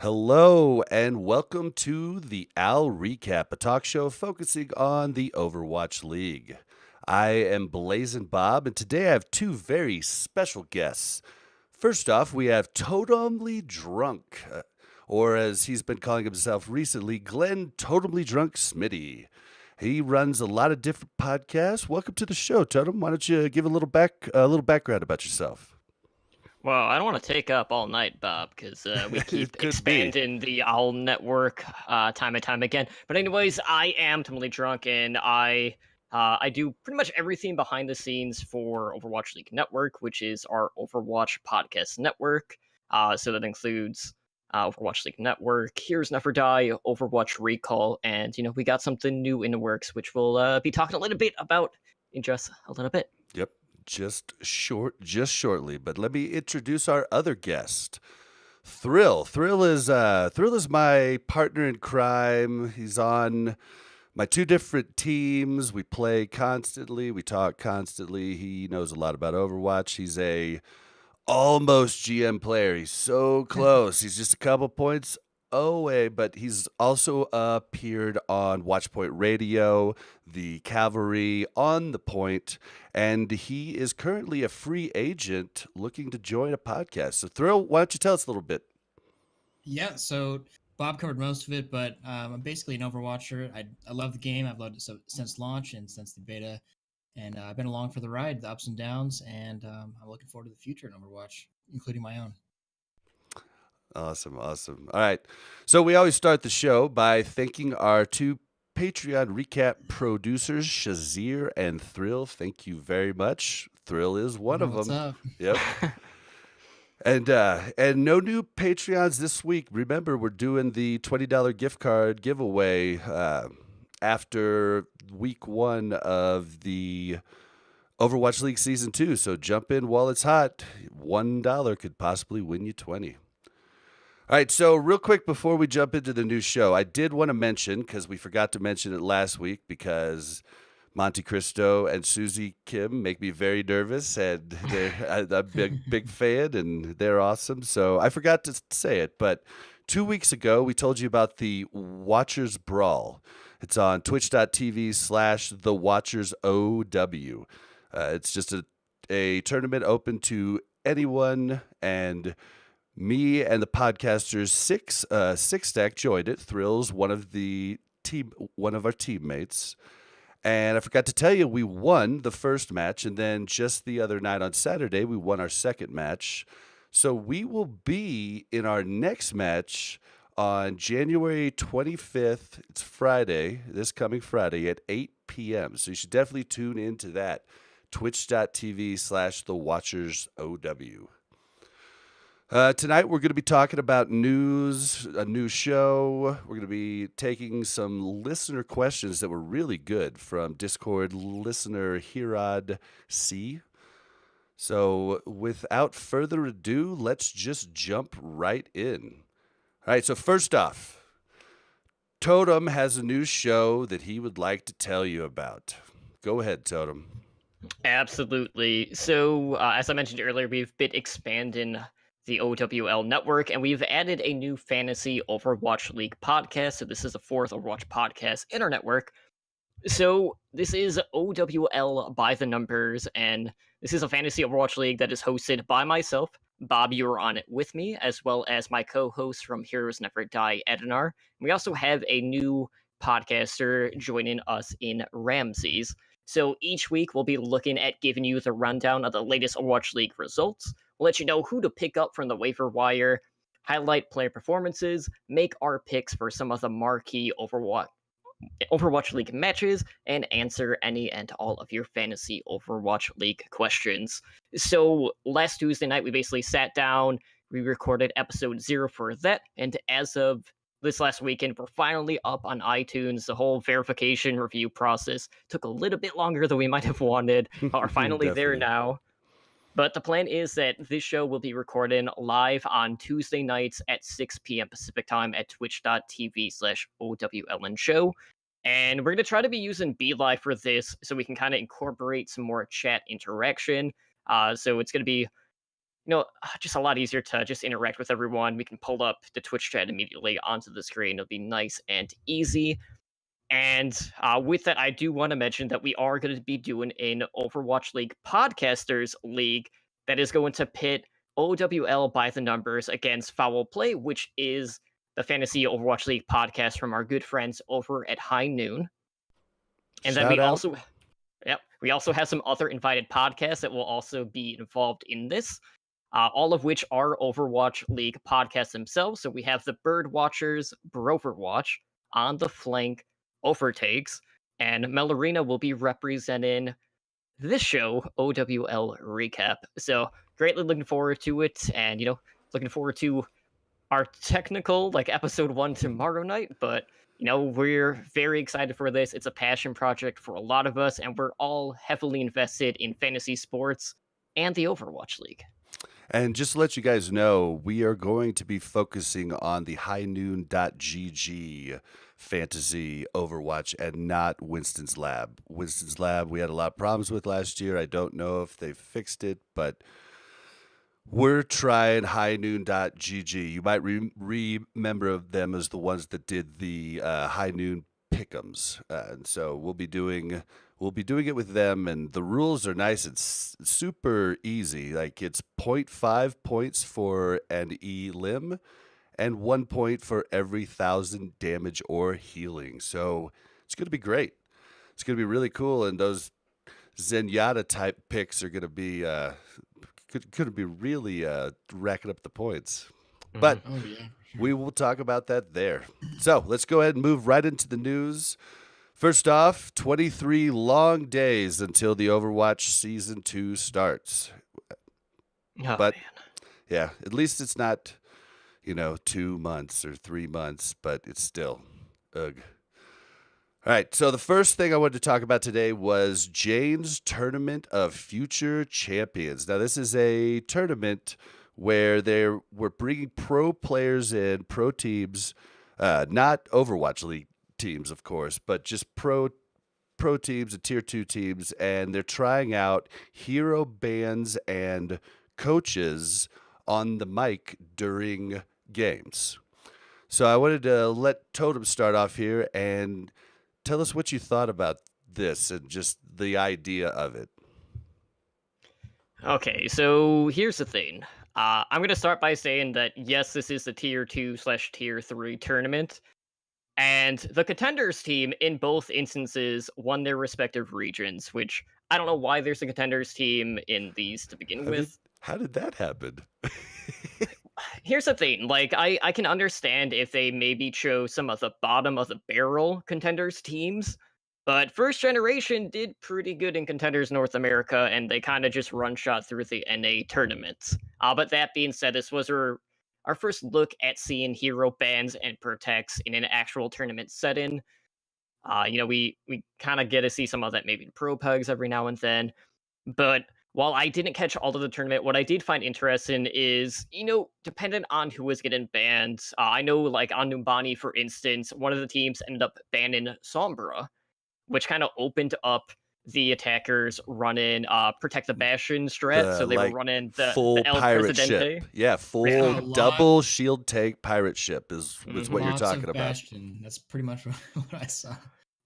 Hello and welcome to the Al Recap, a talk show focusing on the Overwatch League. I am BlazzinBob, and today I have two very special guests. First off, we have Totemly Drunk, or as he's been calling himself recently, Glenn Totemly Drunk Smitty. He runs a lot of different podcasts. Welcome to the show, Totem. Why don't you give a little background about yourself? Well, I don't want to take up all night, Bob, because we It keep could be. expanding the Owl Network time and time again. But anyways, I am totally drunk, and I do pretty much everything behind the scenes for Overwatch League Network, which is our Overwatch podcast network. So that includes Overwatch League Network, Heroes Never Die, Overwatch Recall, and we got something new in the works, which we'll be talking a little bit about in just a little bit. Yep, just shortly. But let me introduce our other guest, Thrill. Thrill is my partner in crime. He's on my two different teams. We play constantly. We talk constantly. He knows a lot about Overwatch. He's a almost GM player. He's so close. He's just a couple points away, but he's also appeared on Watchpoint Radio, the Cavalry, On the Point, and he is currently a free agent looking to join a podcast. So, Thrill, why don't you tell us a little bit? Yeah, so Bob covered most of it, but I'm basically an Overwatcher. I love the game. I've loved it since launch and since the beta, and I've been along for the ride, the ups and downs, and I'm looking forward to the future in Overwatch, including my own. Awesome. All right. So we always start the show by thanking our two Patreon recap producers, Shazir and Thrill. Thank you very much. Thrill is one of What's them. up? Yep. And no new Patreons this week. Remember, we're doing the $20 gift card giveaway after week one of the Overwatch League Season 2. So jump in while it's hot. $1 could possibly win you 20. All right, so real quick before we jump into the new show, I did want to mention, because we forgot to mention it last week, because Monte Cristo and Susie Kim make me very nervous, and I'm a big fan, and they're awesome. So I forgot to say it, but 2 weeks ago, we told you about the Watchers Brawl. It's on twitch.tv/The Watchers OW. It's just a tournament open to anyone, and me and the podcasters six stack joined it. Thrills, one of our teammates. And I forgot to tell you, we won the first match, and then just the other night on Saturday, we won our second match. So we will be in our next match on January 25th. It's Friday, this coming Friday at 8 p.m. So you should definitely tune into that. Twitch.tv/The Watchers OW. Tonight, we're going to be talking about news, a new show. We're going to be taking some listener questions that were really good from Discord listener Hirad C. So, without further ado, let's just jump right in. All right, so first off, Totem has a new show that he would like to tell you about. Go ahead, Totem. Absolutely. So, as I mentioned earlier, we've been expanding the OWL network, and we've added a new fantasy Overwatch League podcast. So, this is the fourth Overwatch podcast in our network. So, this is OWL by the numbers, and this is a fantasy Overwatch League that is hosted by myself. Bob, you are on it with me, as well as my co-host from Heroes Never Die, Edinar. We also have a new podcaster joining us in Ramses. So each week we'll be looking at giving you the rundown of the latest Overwatch League results. We'll let you know who to pick up from the waiver wire, highlight player performances, make our picks for some of the marquee Overwatch League matches, and answer any and all of your fantasy Overwatch League questions. So last Tuesday night, we basically sat down, we recorded episode 0 for that, and as of this last weekend, we're finally up on iTunes. The whole verification review process took a little bit longer than we might have wanted, but we're finally there now. But the plan is that this show will be recorded live on Tuesday nights at 6 p.m. Pacific time at twitch.tv/OWLN show. And we're going to try to be using BeLive for this so we can kind of incorporate some more chat interaction. So it's going to be just a lot easier to just interact with everyone. We can pull up the Twitch chat immediately onto the screen. It'll be nice and easy. And with that, I do want to mention that we are going to be doing an Overwatch League Podcasters League that is going to pit OWL by the numbers against Foul Play, which is the Fantasy Overwatch League podcast from our good friends over at High Noon. And then Shout out. we also have some other invited podcasts that will also be involved in this, all of which are Overwatch League podcasts themselves. So we have the Bird Watchers, Broverwatch, On the Flank, Overtakes, and Melarina will be representing this show, OWL Recap. So greatly looking forward to it, and looking forward to our technical episode 1 tomorrow night. But we're very excited for this. It's a passion project for a lot of us, and we're all heavily invested in fantasy sports and the Overwatch League. And just to let you guys know, we are going to be focusing on the highnoon.gg fantasy Overwatch and not Winston's Lab. Winston's Lab, we had a lot of problems with last year. I don't know if they fixed it, but we're trying highnoon.gg. You might remember them as the ones that did the High Noon pick'ems. And so we'll be doing it with them, and the rules are nice and super easy. Like, it's 0.5 points for an E limb and 1 point for every 1,000 damage or healing. So it's going to be great. It's going to be really cool, and those Zenyatta type picks are going to be really racking up the points. But Oh yeah. Sure. we will talk about that there. So let's go ahead and move right into the news. First off, 23 long days until the Overwatch Season 2 starts. Oh, But man. yeah, at least it's not, 2 months or 3 months, but it's still, ugh. All right, so the first thing I wanted to talk about today was Jayne's Tournament of Future Champions. Now, this is a tournament where we're bringing pro players in, pro teams, not Overwatch League teams, of course, but just pro teams and tier 2 teams, and they're trying out hero bands and coaches on the mic during games. So I wanted to let Totem start off here and tell us what you thought about this and just the idea of it. Okay, so here's the thing. I'm going to start by saying that, yes, this is the Tier 2/Tier 3 tournament. And the Contenders team, in both instances, won their respective regions, which I don't know why there's a Contenders team in these to begin with. How did that happen? Here's the thing, I can understand if they maybe chose some of the bottom of the barrel Contenders teams, but First Generation did pretty good in Contenders North America, and they kind of just run shot through the NA tournaments. But that being said, this was our first look at seeing hero bans and protects in an actual tournament setting. We kind of get to see some of that maybe in pro pugs every now and then. But while I didn't catch all of the tournament, what I did find interesting is, dependent on who was getting banned, I know, on Numbani, for instance, one of the teams ended up banning Sombra, which kind of opened up the attackers running Protect the Bastion strat. So they were running the full El pirate Presidente. ship. Yeah, full double shield tank pirate ship is what you're talking about. Bastion. That's pretty much what I saw.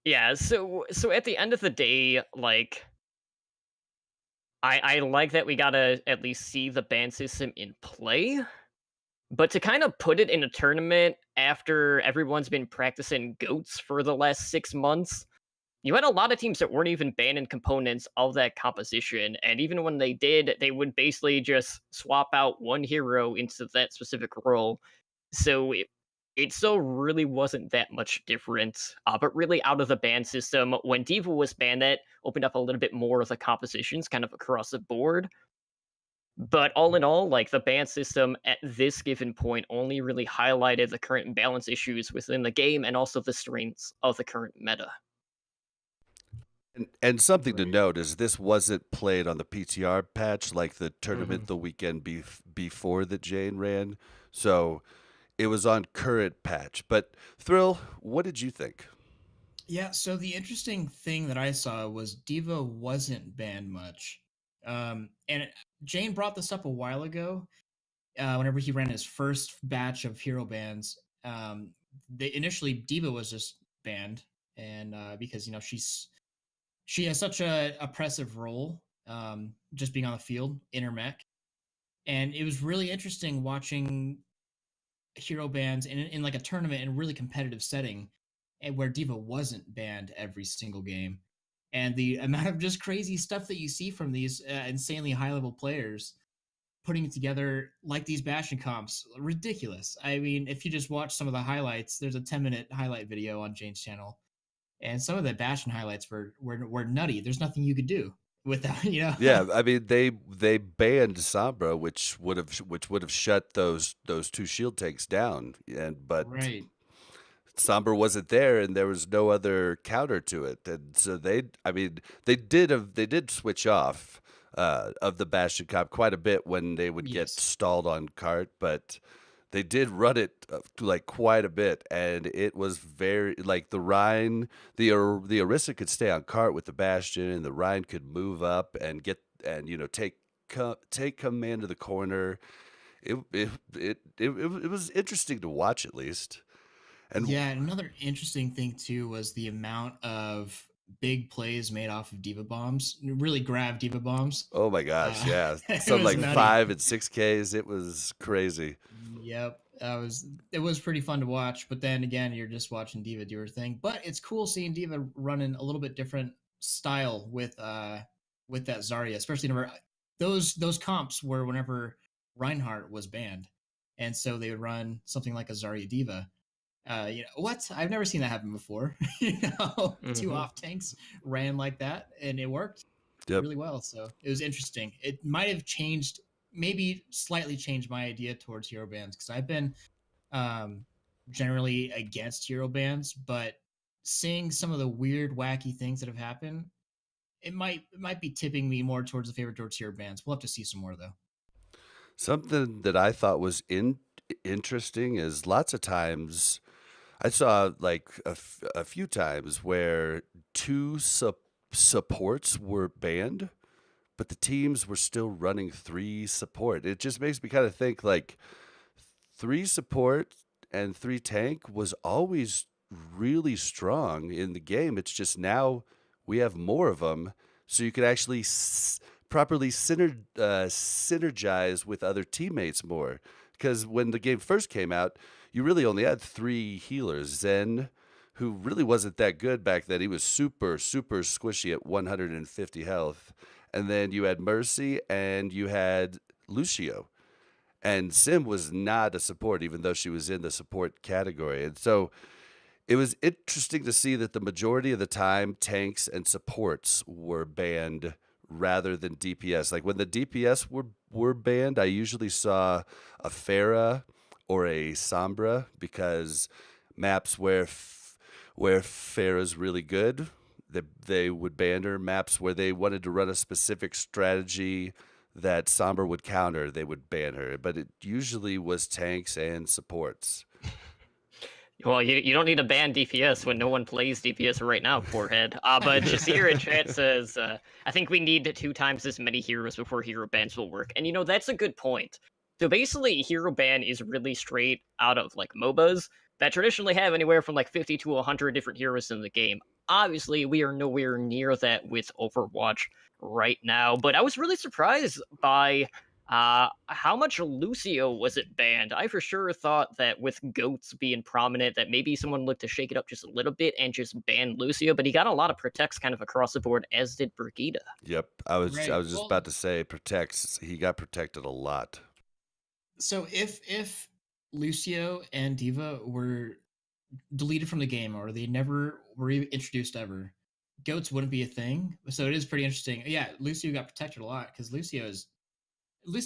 Yeah, so at the end of the day, I like that we gotta at least see the ban system in play, but to kind of put it in a tournament after everyone's been practicing goats for the last 6 months, you had a lot of teams that weren't even banning components of that composition, and even when they did, they would basically just swap out one hero into that specific role. So it still really wasn't that much different. But really, out of the ban system, when D.Va was banned, that opened up a little bit more of the compositions kind of across the board. But all in all, the ban system at this given point only really highlighted the current balance issues within the game and also the strengths of the current meta. And something to note is this wasn't played on the PTR patch like the tournament the weekend before that Jayne ran. So it was on current patch. But Thrill, what did you think? Yeah, so the interesting thing that I saw was D.Va wasn't banned much. And Jayne brought this up a while ago. Whenever he ran his first batch of hero bans, they initially Diva was just banned, and because she has such a oppressive role, just being on the field in her mech, and it was really interesting watching hero bans in like a tournament in a really competitive setting, and where Diva wasn't banned every single game, and the amount of just crazy stuff that you see from these insanely high level players putting it together like these Bastion comps, ridiculous. I mean, if you just watch some of the highlights, there's a 10-minute highlight video on Jayne's channel, and some of the Bastion highlights were nutty. There's nothing you could do without, Yeah, I mean they banned Sombra, which would have shut those two shield tanks down, but Right. Sombra wasn't there, and there was no other counter to it, and so they did switch off of the Bastion comp quite a bit when they would get Yes. stalled on cart, but they did run it like quite a bit, and it was very like the Rhine, the Orisa could stay on cart with the Bastion, and the Rhine could move up and take command of the corner. It was interesting to watch, at least. And Yeah, and another interesting thing too was the amount of big plays made off of diva bombs. Really grab diva bombs. oh my gosh, yeah, It some was like nutty. 5 and 6Ks. It was crazy. Yep, it was pretty fun to watch. But then again, you're just watching Diva do her thing. But it's cool seeing Diva running a little bit different style with that Zarya, especially whenever those comps were whenever Reinhardt was banned, and so they would run something like a Zarya Diva. What? I've never seen that happen before. Two Mhm. off tanks ran like that, and it worked Yep. really well. So it was interesting. It might have changed, maybe slightly changed my idea towards hero bands because I've been um, generally against hero bands, but seeing some of the weird, wacky things that have happened, it might be tipping me more towards the favor towards hero bands. We'll have to see some more though. Something that I thought was interesting is lots of times I saw like a few times where two supports were banned, but the teams were still running 3 support. It just makes me kind of think like 3 support and 3 tank was always really strong in the game. It's just now we have more of them, so you can actually properly synergize with other teammates more. Because when the game first came out, you really only had 3 healers. Zen, who really wasn't that good back then, he was super, super squishy at 150 health. And then you had Mercy and you had Lucio. And Sim was not a support, even though she was in the support category. And so it was interesting to see that the majority of the time, tanks and supports were banned rather than DPS. Like when the DPS were banned, I usually saw a Pharah or a Sombra because maps where Pharah's really good, they would ban her. Maps where they wanted to run a specific strategy that Sombra would counter, they would ban her. But it usually was tanks and supports. Well, you don't need to ban DPS when no one plays DPS right now, forehead. But Jasir in chat says, I think we need 2 times as many heroes before hero bans will work. And that's a good point. So basically, hero ban is really straight out of like MOBAs that traditionally have anywhere from like 50 to 100 different heroes in the game. Obviously, we are nowhere near that with Overwatch right now, but I was really surprised by how much Lucio was it banned? I for sure thought that with goats being prominent, that maybe someone looked to shake it up just a little bit and just ban Lucio, but he got a lot of protects kind of across the board, as did Brigida. Yep, I was Right. just Well, about to say protects. He got protected a lot. so if Lucio and Diva were deleted from the game or they never were even introduced ever, goats wouldn't be a thing. So it is pretty interesting. Yeah, Lucio got protected a lot because Lucio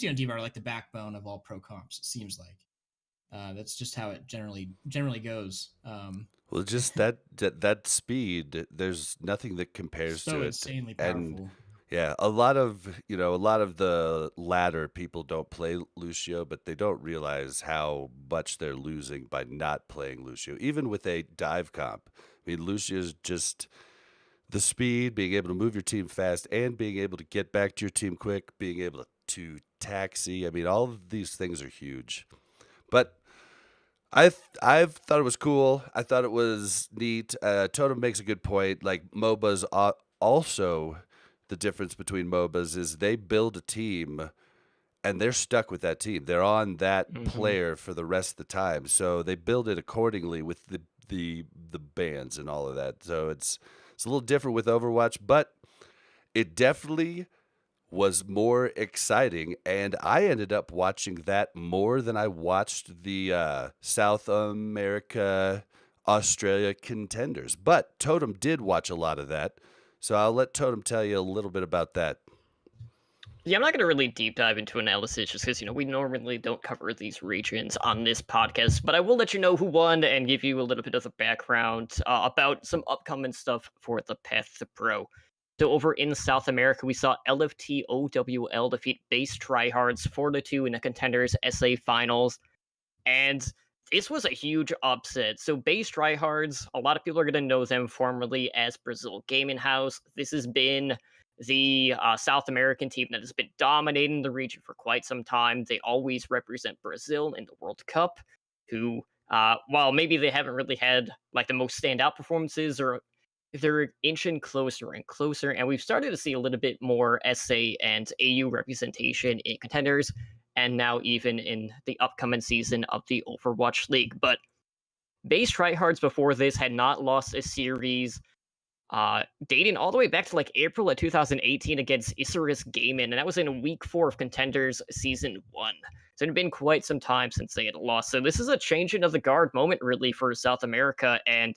and Diva are like the backbone of all pro comps. It seems like that's just how it generally goes. Well, just that speed, there's nothing that compares So to it. insanely And powerful. yeah, a lot of the ladder people don't play Lucio, but they don't realize how much they're losing by not playing Lucio. Even with a dive comp, I mean, Lucio's just the speed, being able to move your team fast, and being able to get back to your team quick, being able to taxi. I mean, all of these things are huge. But I've thought it was cool. I thought it was neat. Totem makes a good point. Like MOBAs, also the difference between MOBAs is they build a team and they're stuck with that team. They're on that player for the rest of the time. So they build it accordingly with the bands and all of that. So it's a little different with Overwatch, but it definitely was more exciting, and I ended up watching that more than I watched the South America, Australia contenders. But Totem did watch a lot of that, so I'll let Totem tell you a little bit about that. Yeah, I'm not going to really deep dive into analysis just because, we normally don't cover these regions on this podcast, but I will let you know who won and give you a little bit of the background about some upcoming stuff for the Path to Pro. So over in South America, we saw LFT OWL defeat Base Tryhards 4-2 in the Contenders SA finals, and this was a huge upset. So Base Tryhards, a lot of people are going to know them formerly as Brazil Gaming House. This has been the South American team that has been dominating the region for quite some time. They always represent Brazil in the World Cup, who, while maybe they haven't really had like the most standout performances, or they're inching closer and closer, and we've started to see a little bit more SA and AU representation in Contenders, and now even in the upcoming season of the Overwatch League. But Base Tryhards before this had not lost a series dating all the way back to like April of 2018 against Isurus Gaming, and that was in week 4 of Contenders Season 1. So it had been quite some time since they had lost. So this is a changing of the guard moment, really, for South America, and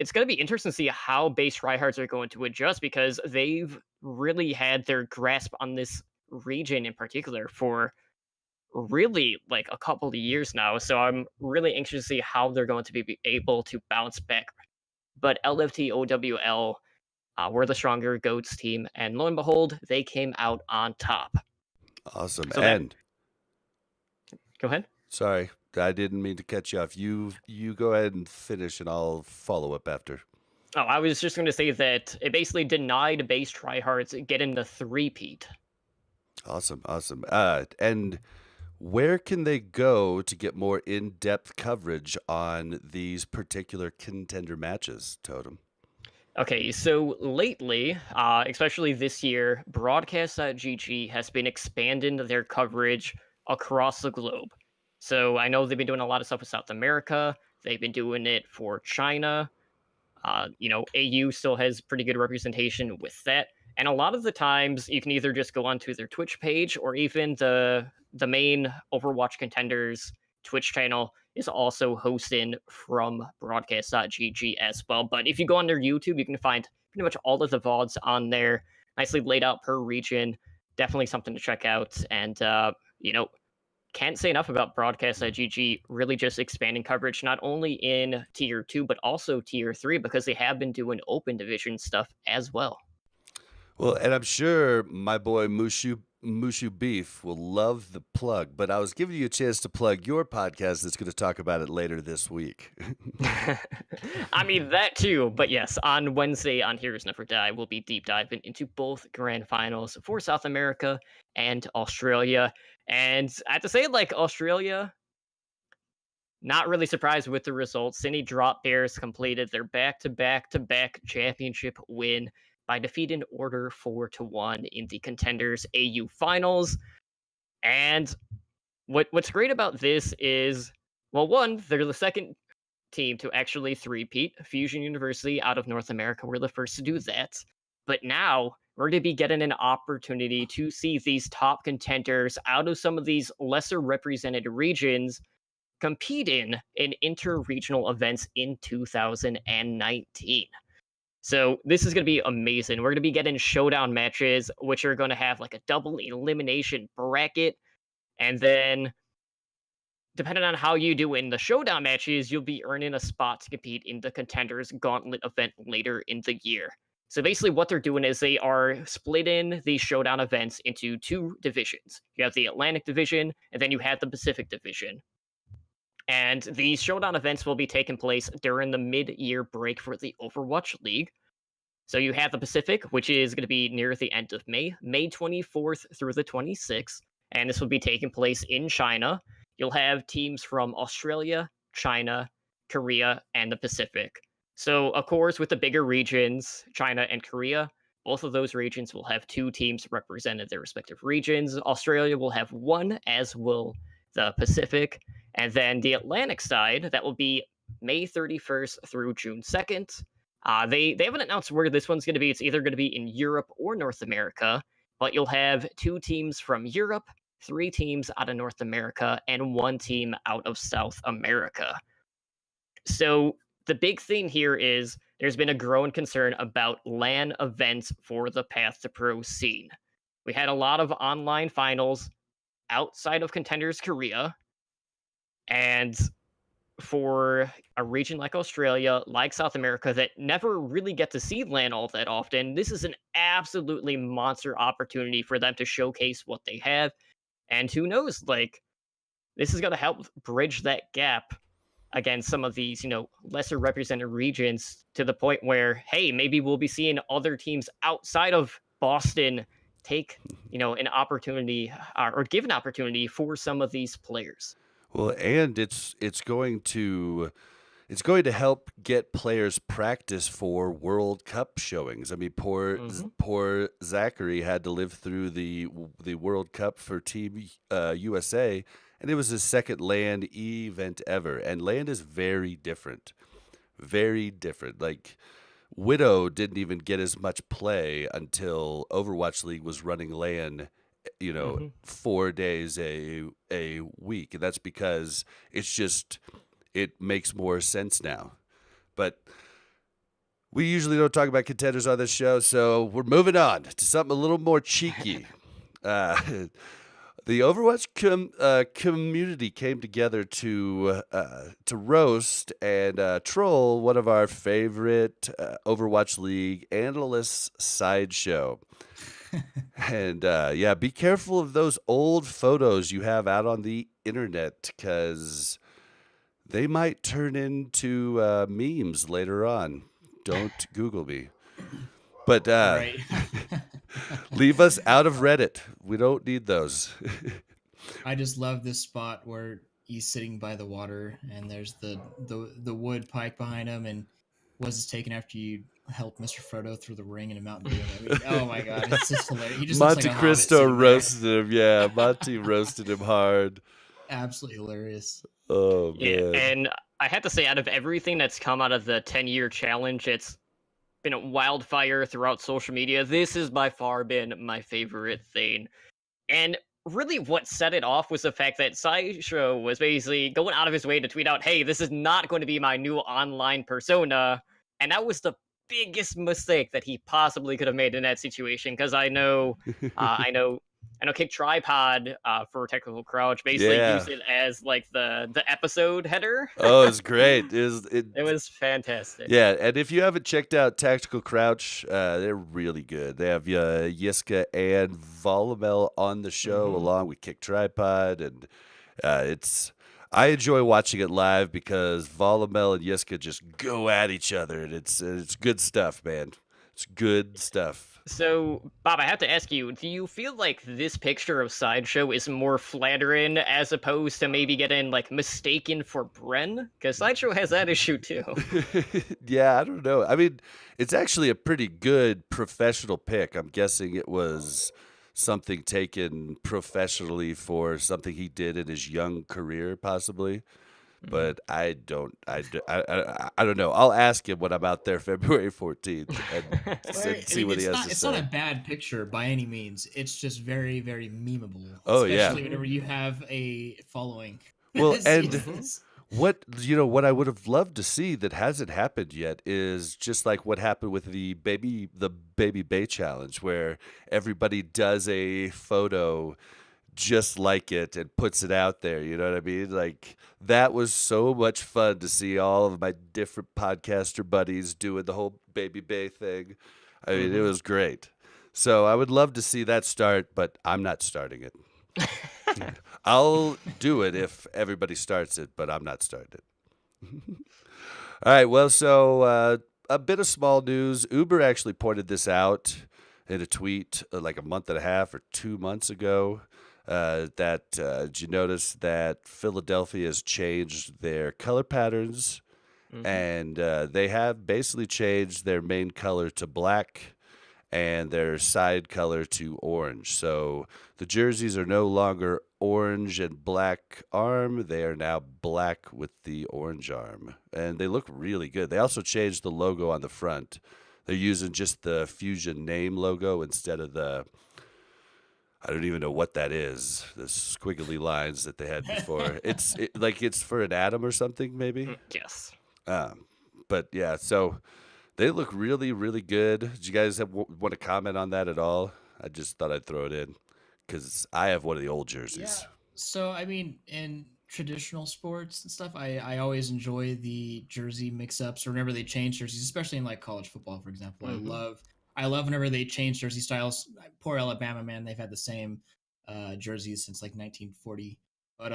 it's going to be interesting to see how Base Tryhards are going to adjust, because they've really had their grasp on this region in particular for really like a couple of years now. So I'm really anxious to see how they're going to be able to bounce back. But LFT OWL were the stronger GOATS team, and lo and behold, they came out on top. Awesome. So and go ahead. Sorry, I didn't mean to cut you off. You go ahead and finish, and I'll follow up after. Oh, I was just going to say that it basically denied Base Tryhards getting the three-peat. Awesome. And where can they go to get more in-depth coverage on these particular contender matches, Totem? Okay, so lately, especially this year, Broadcast.gg has been expanding their coverage across the globe. So I know they've been doing a lot of stuff with South America. They've been doing it for China. AU still has pretty good representation with that. And a lot of the times, you can either just go onto their Twitch page, or even the main Overwatch Contenders Twitch channel is also hosting from Broadcast.gg as well. But if you go on their YouTube, you can find pretty much all of the VODs on there, nicely laid out per region. Definitely something to check out. And, can't say enough about Broadcast.gg really just expanding coverage, not only in Tier 2, but also Tier 3, because they have been doing open division stuff as well. Well, and I'm sure my boy Mushu Beef will love the plug, but I was giving you a chance to plug your podcast that's going to talk about it later this week. I mean, that too, but yes, on Wednesday on Heroes Never Die, we'll be deep diving into both grand finals for South America and Australia. And I have to say, like, Australia, not really surprised with the results. Sydney Drop Bears completed their back-to-back-to-back championship win by defeating Order 4-1 in the Contenders AU finals. And what's great about this is, well, one, they're the second team to actually three-peat. Fusion University out of North America were the first to do that. But now we're going to be getting an opportunity to see these top contenders out of some of these lesser represented regions competing in inter-regional events in 2019. So this is going to be amazing. We're going to be getting showdown matches, which are going to have like a double elimination bracket. And then, depending on how you do in the showdown matches, you'll be earning a spot to compete in the Contenders Gauntlet event later in the year. So basically what they're doing is they are splitting these showdown events into 2 divisions. You have the Atlantic Division, and then you have the Pacific Division. And these showdown events will be taking place during the mid-year break for the Overwatch League. So you have the Pacific, which is going to be near the end of May, May 24th through the 26th, and this will be taking place in China. You'll have teams from Australia, China, Korea, and the Pacific. So, of course, with the bigger regions, China and Korea, both of those regions will have 2 teams represented their respective regions. Australia will have 1, as will the Pacific. And then the Atlantic side, that will be May 31st through June 2nd. They haven't announced where this one's going to be. It's either going to be in Europe or North America, but you'll have 2 teams from Europe, 3 teams out of North America, and 1 team out of South America. So the big thing here is there's been a growing concern about LAN events for the Path to Pro scene. We had a lot of online finals outside of Contenders Korea, and for a region like Australia, like South America, that never really get to see LAN all that often, this is an absolutely monster opportunity for them to showcase what they have. And who knows, like, this is going to help bridge that gap against some of these, lesser represented regions to the point where, hey, maybe we'll be seeing other teams outside of Boston take, an opportunity or give an opportunity for some of these players. Well, and it's going to help get players practice for World Cup showings. I mean, poor Zachary had to live through the World Cup for Team USA, and it was his second LAN event ever. And LAN is very different, very different. Like, Widow didn't even get as much play until Overwatch League was running LAN 4 days a week, and that's because it makes more sense now. But we usually don't talk about contenders on this show, so we're moving on to something a little more cheeky. The Overwatch community came together to roast and troll one of our favorite Overwatch League analysts' sideshow. And be careful of those old photos you have out on the internet, because they might turn into memes later on. Don't Google me. But Right. leave us out of Reddit. We don't need those. I just love this spot where he's sitting by the water and there's the wood pike behind him, and was this taken after you helped Mr. Frodo through the ring in a Mountain Dew? I mean, oh my god, it's just hilarious. He just looks Monte like a Cristo hobbit roasted him. Yeah, Monty roasted him hard. absolutely hilarious. Oh, Yeah, man. and I had to say, out of everything that's come out of the 10-year challenge, it's been a wildfire throughout social media. This has by far been my favorite thing. And really what set it off was the fact that Sideshow was basically going out of his way to tweet out, hey, this is not going to be my new online persona. And that was the biggest mistake that he possibly could have made in that situation, because I know Kick Tripod for Technical Crouch basically used it as like the episode header. Oh, it's great. It was fantastic. Yeah, and if you haven't checked out Tactical Crouch, they're really good. They have Yiska and Volumel on the show along with Kick Tripod, and I enjoy watching it live because Volumel and Yiska just go at each other, and it's good stuff, man. It's good stuff. So, Bob, I have to ask you, do you feel like this picture of Sideshow is more flattering as opposed to maybe getting, like, mistaken for Bren? Because Sideshow has that issue, too. Yeah, I don't know. I mean, it's actually a pretty good professional pick. I'm guessing it was something taken professionally for something he did in his young career, possibly. But I don't know. I'll ask him when I'm out there February 14th and see what he has to say. It's not a bad picture by any means. It's just very, very memeable. Oh, yeah. Especially whenever you have a following. Well, what I would have loved to see that hasn't happened yet is just like what happened with the Baby Bay challenge, where everybody does a photo just like it and puts it out there. You know what I mean? Like, that was so much fun to see all of my different podcaster buddies doing the whole Baby Bay thing. I mean, it was great. So I would love to see that start, but I'm not starting it. I'll do it if everybody starts it, but I'm not starting it. All right. Well, so a bit of small news. Uber actually pointed this out in a tweet like a month and a half or 2 months ago. Did you notice that Philadelphia has changed their color patterns, and they have basically changed their main color to black and their side color to orange. So the jerseys are no longer orange and black arm. They are now black with the orange arm. And they look really good. They also changed the logo on the front. They're using just the Fusion name logo instead of I don't even know what that is. The squiggly lines that they had before. Like it's for an atom or something, maybe. Yes. But yeah, so they look really, really good. Did you guys want to comment on that at all? I just thought I'd throw it in because I have one of the old jerseys. Yeah. So I mean, in traditional sports and stuff, I always enjoy the jersey mix-ups or whenever they change jerseys, especially in like college football, for example. I love whenever they change jersey styles. Poor Alabama, man, they've had the same jerseys since like 1940. But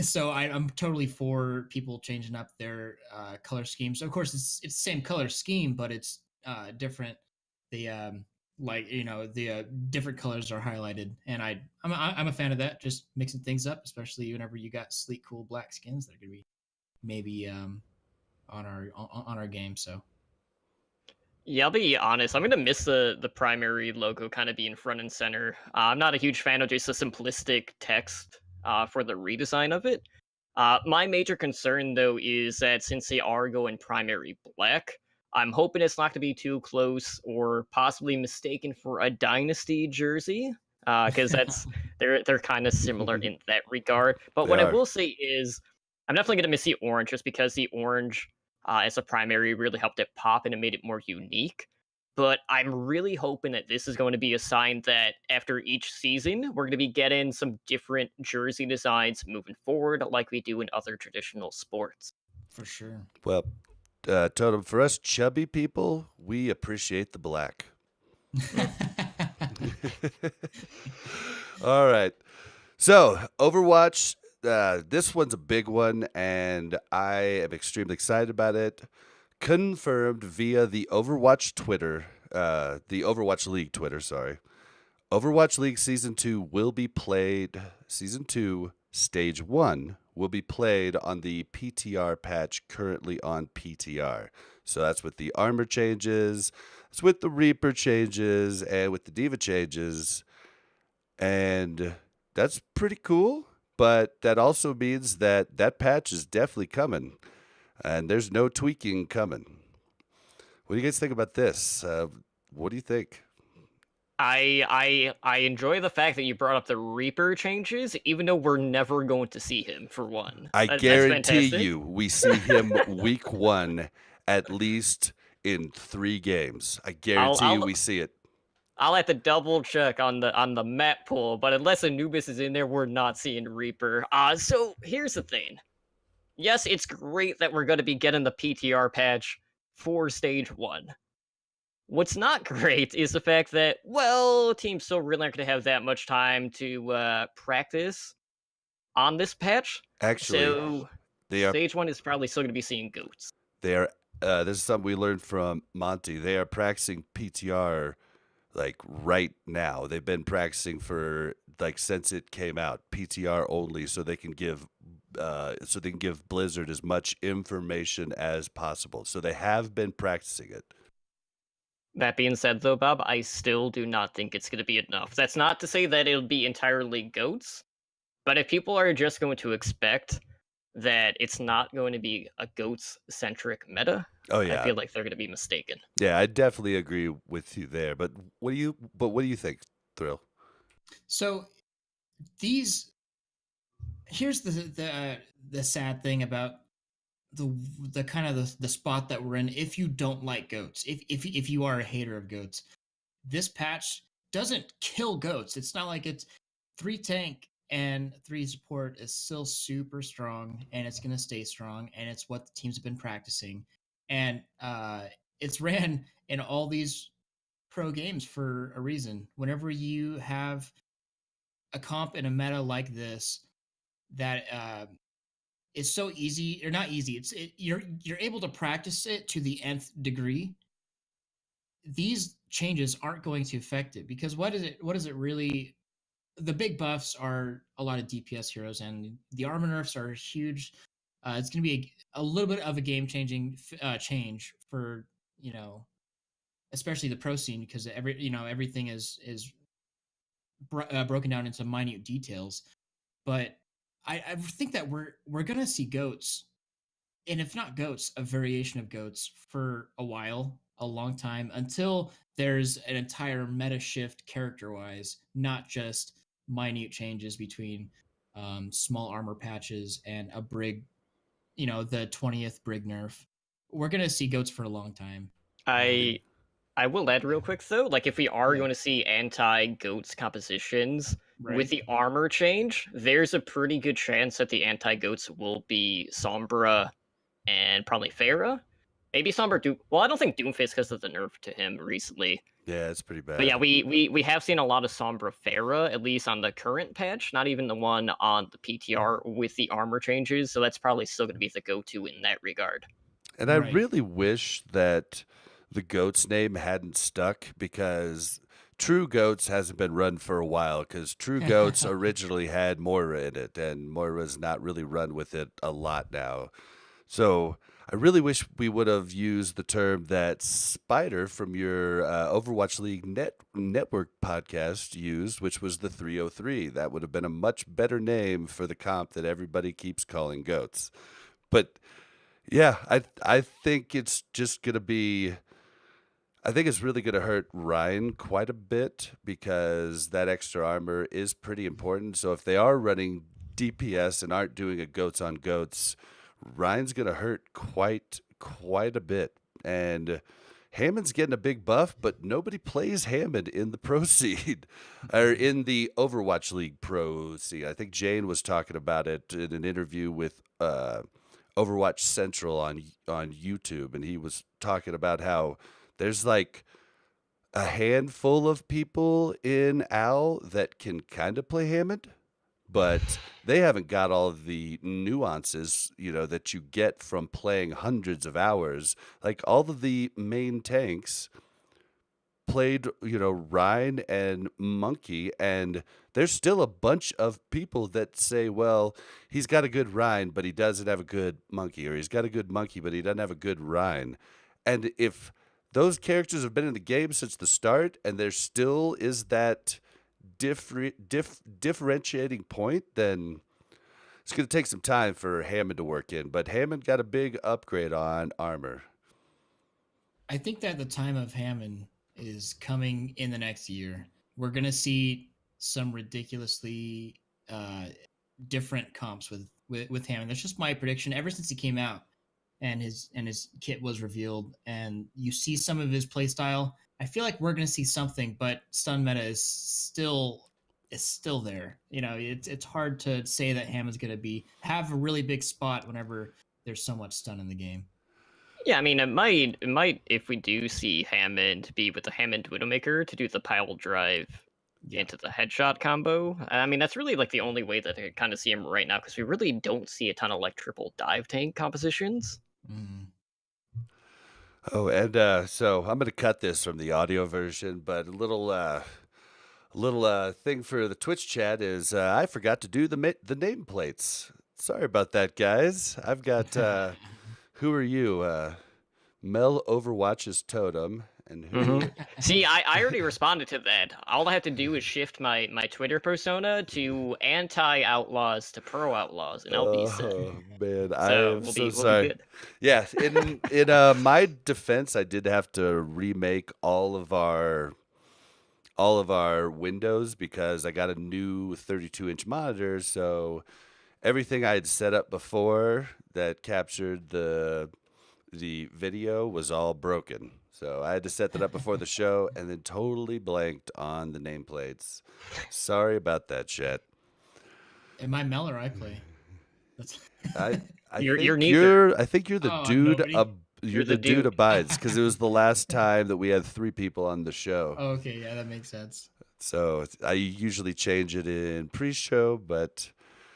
so I'm totally for people changing up their color schemes. Of course, it's the same color scheme, but it's different. The the different colors are highlighted, and I'm a fan of that. Just mixing things up, especially whenever you got sleek, cool black skins that are gonna be maybe on our game. So Yeah, I'll be honest. I'm gonna miss the primary logo kind of being front and center. I'm not a huge fan of just the simplistic text for the redesign of it. My major concern though is that since they are going primary black, I'm hoping it's not going to be too close or possibly mistaken for a dynasty jersey. Because they're kind of similar in that regard. But They what I are. will say is, I'm definitely gonna miss the orange just because the orange as a primary really helped it pop and it made it more unique. But I'm really hoping that this is going to be a sign that after each season, we're going to be getting some different jersey designs moving forward, like we do in other traditional sports. for sure. Well, Totem, for us chubby people, we appreciate the black. All right. So, Overwatch, this one's a big one, and I am extremely excited about it. Confirmed via the Overwatch Twitter, the Overwatch League Twitter, sorry. Overwatch League Season 2 will be played, Season 2, Stage 1 will be played on the PTR patch currently on PTR. So that's with the armor changes, it's with the Reaper changes, and with the Diva changes. And that's pretty cool, but that also means that that patch is definitely coming, and there's no tweaking coming. What do you guys think about this? What do you think? I enjoy the fact that you brought up the Reaper changes, even though we're never going to see him for one. I That's guarantee fantastic. you we see him week 1 at least in 3 games. I guarantee you I'll we see it. I'll have to double check on the map pool, but unless Anubis is in there, we're not seeing Reaper. So here's the thing. Yes, it's great that we're going to be getting the PTR patch for Stage 1. What's not great is the fact that, well, teams still really aren't going to have that much time to practice on this patch. Actually, So they are Stage 1 is probably still going to be seeing goats. they are this is something we learned from Monty. They are practicing PTR like right now. They've been practicing for like since it came out, PTR only, so they can give Blizzard as much information as possible. So they have been practicing it. That being said, though, Bob, I still do not think it's going to be enough. That's not to say that it'll be entirely goats, but if people are just going to expect that it's not going to be a goats-centric meta, Oh I yeah, feel like they're going to be mistaken. yeah, I definitely agree with you there. But what do you think, Thrill? So these here's the sad thing about the kind of the spot that we're in. If you don't like goats, if you are a hater of goats, this patch doesn't kill goats. It's not like it's 3 tank and 3 support is still super strong, and it's gonna stay strong, and it's what the teams have been practicing, and it's ran in all these pro games for a reason. Whenever you have a comp in a meta like this that is so easy, or not easy. You're able to practice it to the nth degree. These changes aren't going to affect it, because what is it really? The big buffs are a lot of DPS heroes, and the armor nerfs are huge. It's going to be a little bit of a game changing change for, especially the pro scene, because everything is broken down into minute details. But I think that we're going to see goats, and if not goats, a variation of goats for a while, a long time, until there's an entire meta shift character wise, not just minute changes between small armor patches and a brig, the 20th brig nerf. We're gonna see goats for a long time. I I will add real quick though, like if we are Yeah. going to see anti-goats compositions with Right. the armor change, there's a pretty good chance that the anti-goats will be Sombra and probably Pharah. Maybe Sombra Doom. Well, I don't think Doomfist because of the nerf to him recently. Yeah, it's pretty But bad. yeah, we have seen a lot of Sombra Pharah, at least on the current patch, not even the one on the PTR with the armor changes. So that's probably still going to be the go-to in that regard. And I Right. really wish that the goat's name hadn't stuck, because True Goats hasn't been run for a while, because True Goats originally had Moira in it, and Moira's not really run with it a lot now. So I really wish we would have used the term that Spider from your Overwatch League network podcast used, which was the 303. That would have been a much better name for the comp that everybody keeps calling goats. But yeah, I think it's just gonna be. I think it's really gonna hurt Ryan quite a bit, because that extra armor is pretty important. So if they are running DPS and aren't doing a goats on goats, Ryan's gonna hurt quite a bit. And Hammond's getting a big buff, but nobody plays Hammond in the pro seed or in the Overwatch League pro seed. I think Jayne was talking about it in an interview with Overwatch Central on YouTube, and he was talking about how there's like a handful of people in Al that can kind of play Hammond, but they haven't got all of the nuances, that you get from playing hundreds of hours. Like all of the main tanks played, Rhine and Monkey, and there's still a bunch of people that say, well, he's got a good Rhine, but he doesn't have a good Monkey, or he's got a good Monkey, but he doesn't have a good Rhine. And if those characters have been in the game since the start, and there still is that differentiating point, then it's going to take some time for Hammond to work in. But Hammond got a big upgrade on armor. I think that the time of Hammond is coming in the next year. We're gonna see some ridiculously different comps with Hammond. That's just my prediction. Ever since he came out and his kit was revealed, and you see some of his playstyle, I feel like we're gonna see something. But stun meta is still there. It's hard to say that Hammond's gonna have a really big spot whenever there's so much stun in the game. Yeah, I mean, it might if we do see Hammond be with the Hammond Widowmaker to do the pile drive into the headshot combo. I mean, that's really like the only way that I can kind of see him right now, because we really don't see a ton of like triple dive tank compositions. Oh, and so I'm going to cut this from the audio version, but a little thing for the Twitch chat is I forgot to do the nameplates. Sorry about that, guys. I've got who are you? Mel Overwatch's Totem, and who? See, I already responded to that. All I have to do is shift my Twitter persona to anti-outlaws to pro outlaws, and I'll be set. Oh man, I So am we'll so be sorry. good. Yeah, in my defense, I did have to remake all of our windows, because I got a new 32-inch monitor, so everything I had set up before that captured the video was all broken. So I had to set that up before the show, and then totally blanked on the nameplates. Sorry about that, chat. Am I Mel or I play? I You're think neither. I think you're the Oh, dude. nobody? You're the dude abides, because it was the last time that we had 3 people on the show. Oh, okay, yeah, that makes sense. So I usually change it in pre-show, but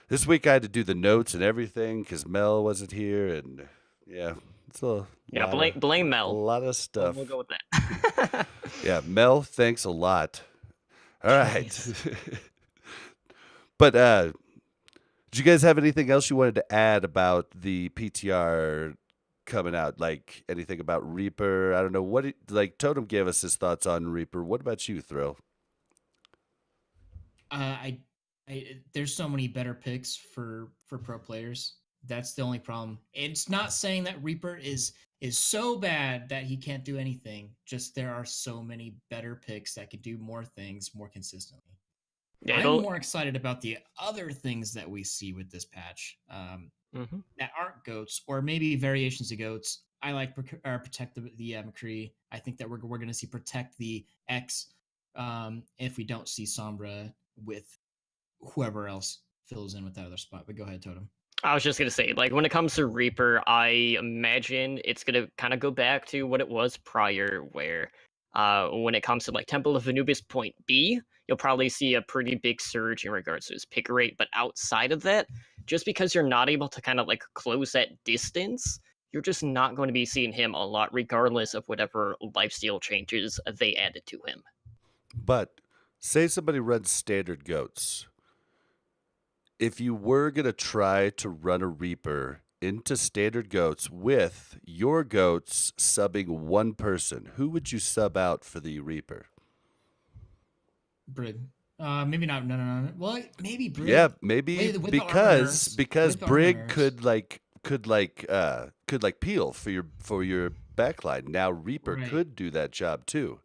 this week I had to do the notes and everything because Mel wasn't here, and yeah, it's a Yeah, lot of blame Mel. We'll We'll stuff. go with that. Yeah, Mel, thanks a lot. All right. Jeez. But did you guys have anything else you wanted to add about the PTR coming out? Like anything about Reaper? I don't know what like Totem gave us his thoughts on Reaper. What about you, Thrill? I, there's so many better picks for pro players. That's the only problem. It's not saying that Reaper is so bad that he can't do anything. Just there are so many better picks that could do more things more consistently. Yeah, I'm it'll. more excited about the other things that we see with this patch Mhm. that aren't goats or maybe variations of goats. I like protect the McCree. I think that we're going to see protect the X if we don't see Sombra with whoever else fills in with that other spot. But go ahead, Totem. I was just gonna say, like, when it comes to Reaper, I imagine it's gonna kind of go back to what it was prior, where, when it comes to like Temple of Anubis Point B, you'll probably see a pretty big surge in regards to his pick rate. But outside of that, just because you're not able to kind of like close that distance, you're just not going to be seeing him a lot, regardless of whatever lifesteal changes they added to him. But say somebody runs standard goats. If you were going to try to run a Reaper into standard goats with your goats subbing one person, who would you sub out for the Reaper? Brig. Maybe not. No. Well, maybe Brig. Yeah, maybe with the armor because nerfs. because With the armor Brig nerfs. could like peel for your backline. Now Reaper Right. could do that job too.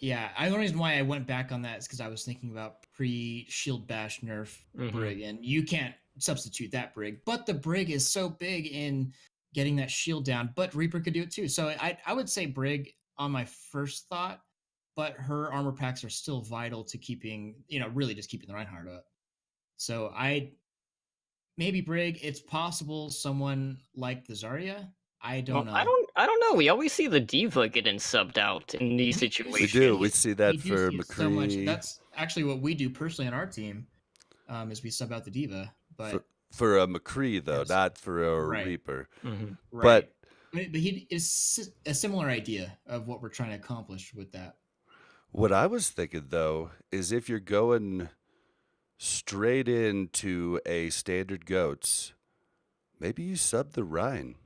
Yeah, the only reason why I went back on that is because I was thinking about pre-shield bash nerf Brig, and you can't substitute that Brig. But the Brig is so big in getting that shield down. But Reaper could do it too. So I would say Brig on my first thought, but her armor packs are still vital to keeping really just keeping the Reinhardt up. So I maybe Brig. It's possible someone like the Zarya. I don't Well, know. I don't know. We always see the diva getting subbed out in these We do. situations. We see We that do for see it so much. McCree. That's actually what we do personally on our team, is we sub out the diva. For But for a McCree though, yes, not for a right, Reaper. right. But But he is a similar idea of what we're trying to accomplish with that. what I was thinking though is if you're going straight into a standard goats, maybe you sub the Rhine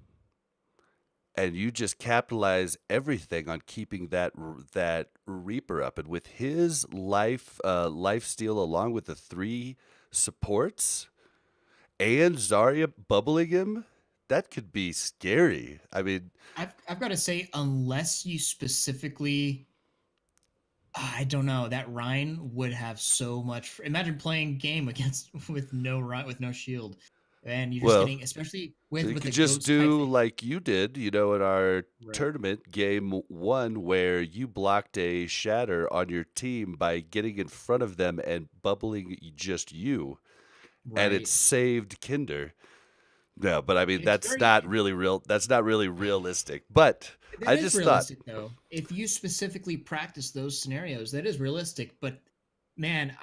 and you just capitalize everything on keeping that Reaper up. And with his life steal along with the 3 supports and Zarya bubbling him, that could be scary. I mean, I've got to say, unless you specifically, I don't know, that Rhine would have so much. Imagine playing game against with no Rhine with no shield, and you're just well, getting, especially you with could the just goats type do thing. like you did, in our Right. tournament game 1 where you blocked a shatter on your team by getting in front of them and bubbling just you, and it Right. saved Kinder. No, but I mean It's that's very not really real. That's not really realistic. But That I is just thought, realistic, though. If you specifically practice those scenarios, that is realistic. But man,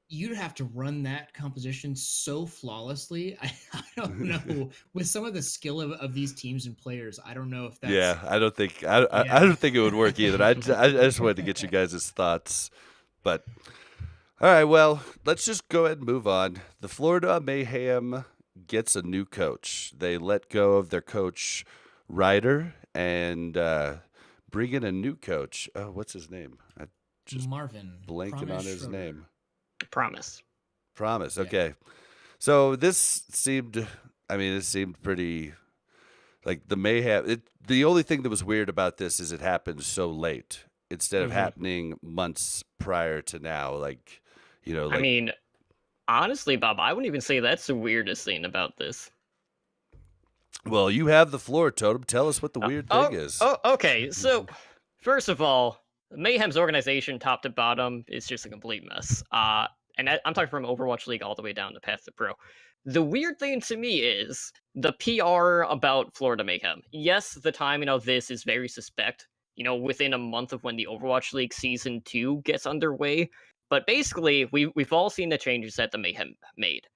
you'd have to run that composition so flawlessly. I don't know. With some of the skill of these teams and players, I don't know if that's yeah, I don't think I yeah. don't think it would work either. I just wanted to get you guys' thoughts. But all right, well, let's just go ahead and move on. The Florida Mayhem gets a new coach. They let go of their coach Ryder and bring in a new coach. Oh, what's his name? I just Marvin blanking on Promise his Schroeder. name. Promise. Promise. Yeah. Okay. So this seemed, I mean, it seemed pretty like the Mayhem. The only thing that was weird about this is it happened so late instead of happening months prior to now. Like, I like, mean, honestly, Bob, I wouldn't even say that's the weirdest thing about this. well, you have the floor, Totem. Tell us what the weird thing is. Okay. So, first of all, Mayhem's organization, top to bottom, is just a complete mess. And I'm talking from Overwatch League all the way down to Path to Pro. The weird thing to me is the PR about Florida Mayhem. Yes, the timing of this is very suspect, within a month of when the Overwatch League Season 2 gets underway. But basically, we've all seen the changes that the Mayhem made.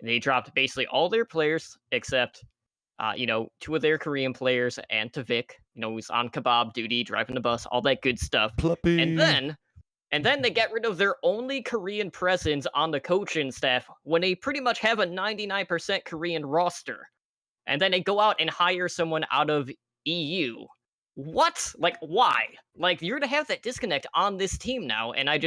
They dropped basically all their players except, two of their Korean players and Tavik, who's on kebab duty, driving the bus, all that good stuff. And Pluppy. then they get rid of their only Korean presence on the coaching staff when they pretty much have a 99% Korean roster. And then they go out and hire someone out of EU. What? Like, why? Like, you're gonna have that disconnect on this team now, and I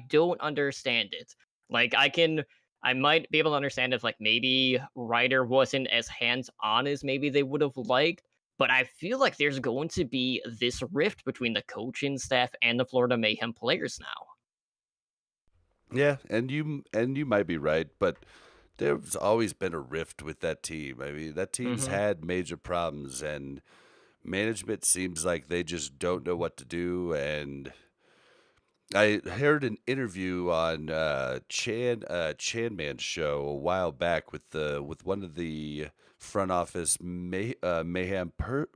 don't understand it. Like, I might be able to understand if, like, maybe Ryder wasn't as hands-on as maybe they would have liked, but I feel like there's going to be this rift between the coaching staff and the Florida Mayhem players now. Yeah, and you might be right, but there's always been a rift with that team. I mean, that team's had major problems, and management seems like they just don't know what to do. And I heard an interview on Chanman's show a while back with one of the front office Mayhem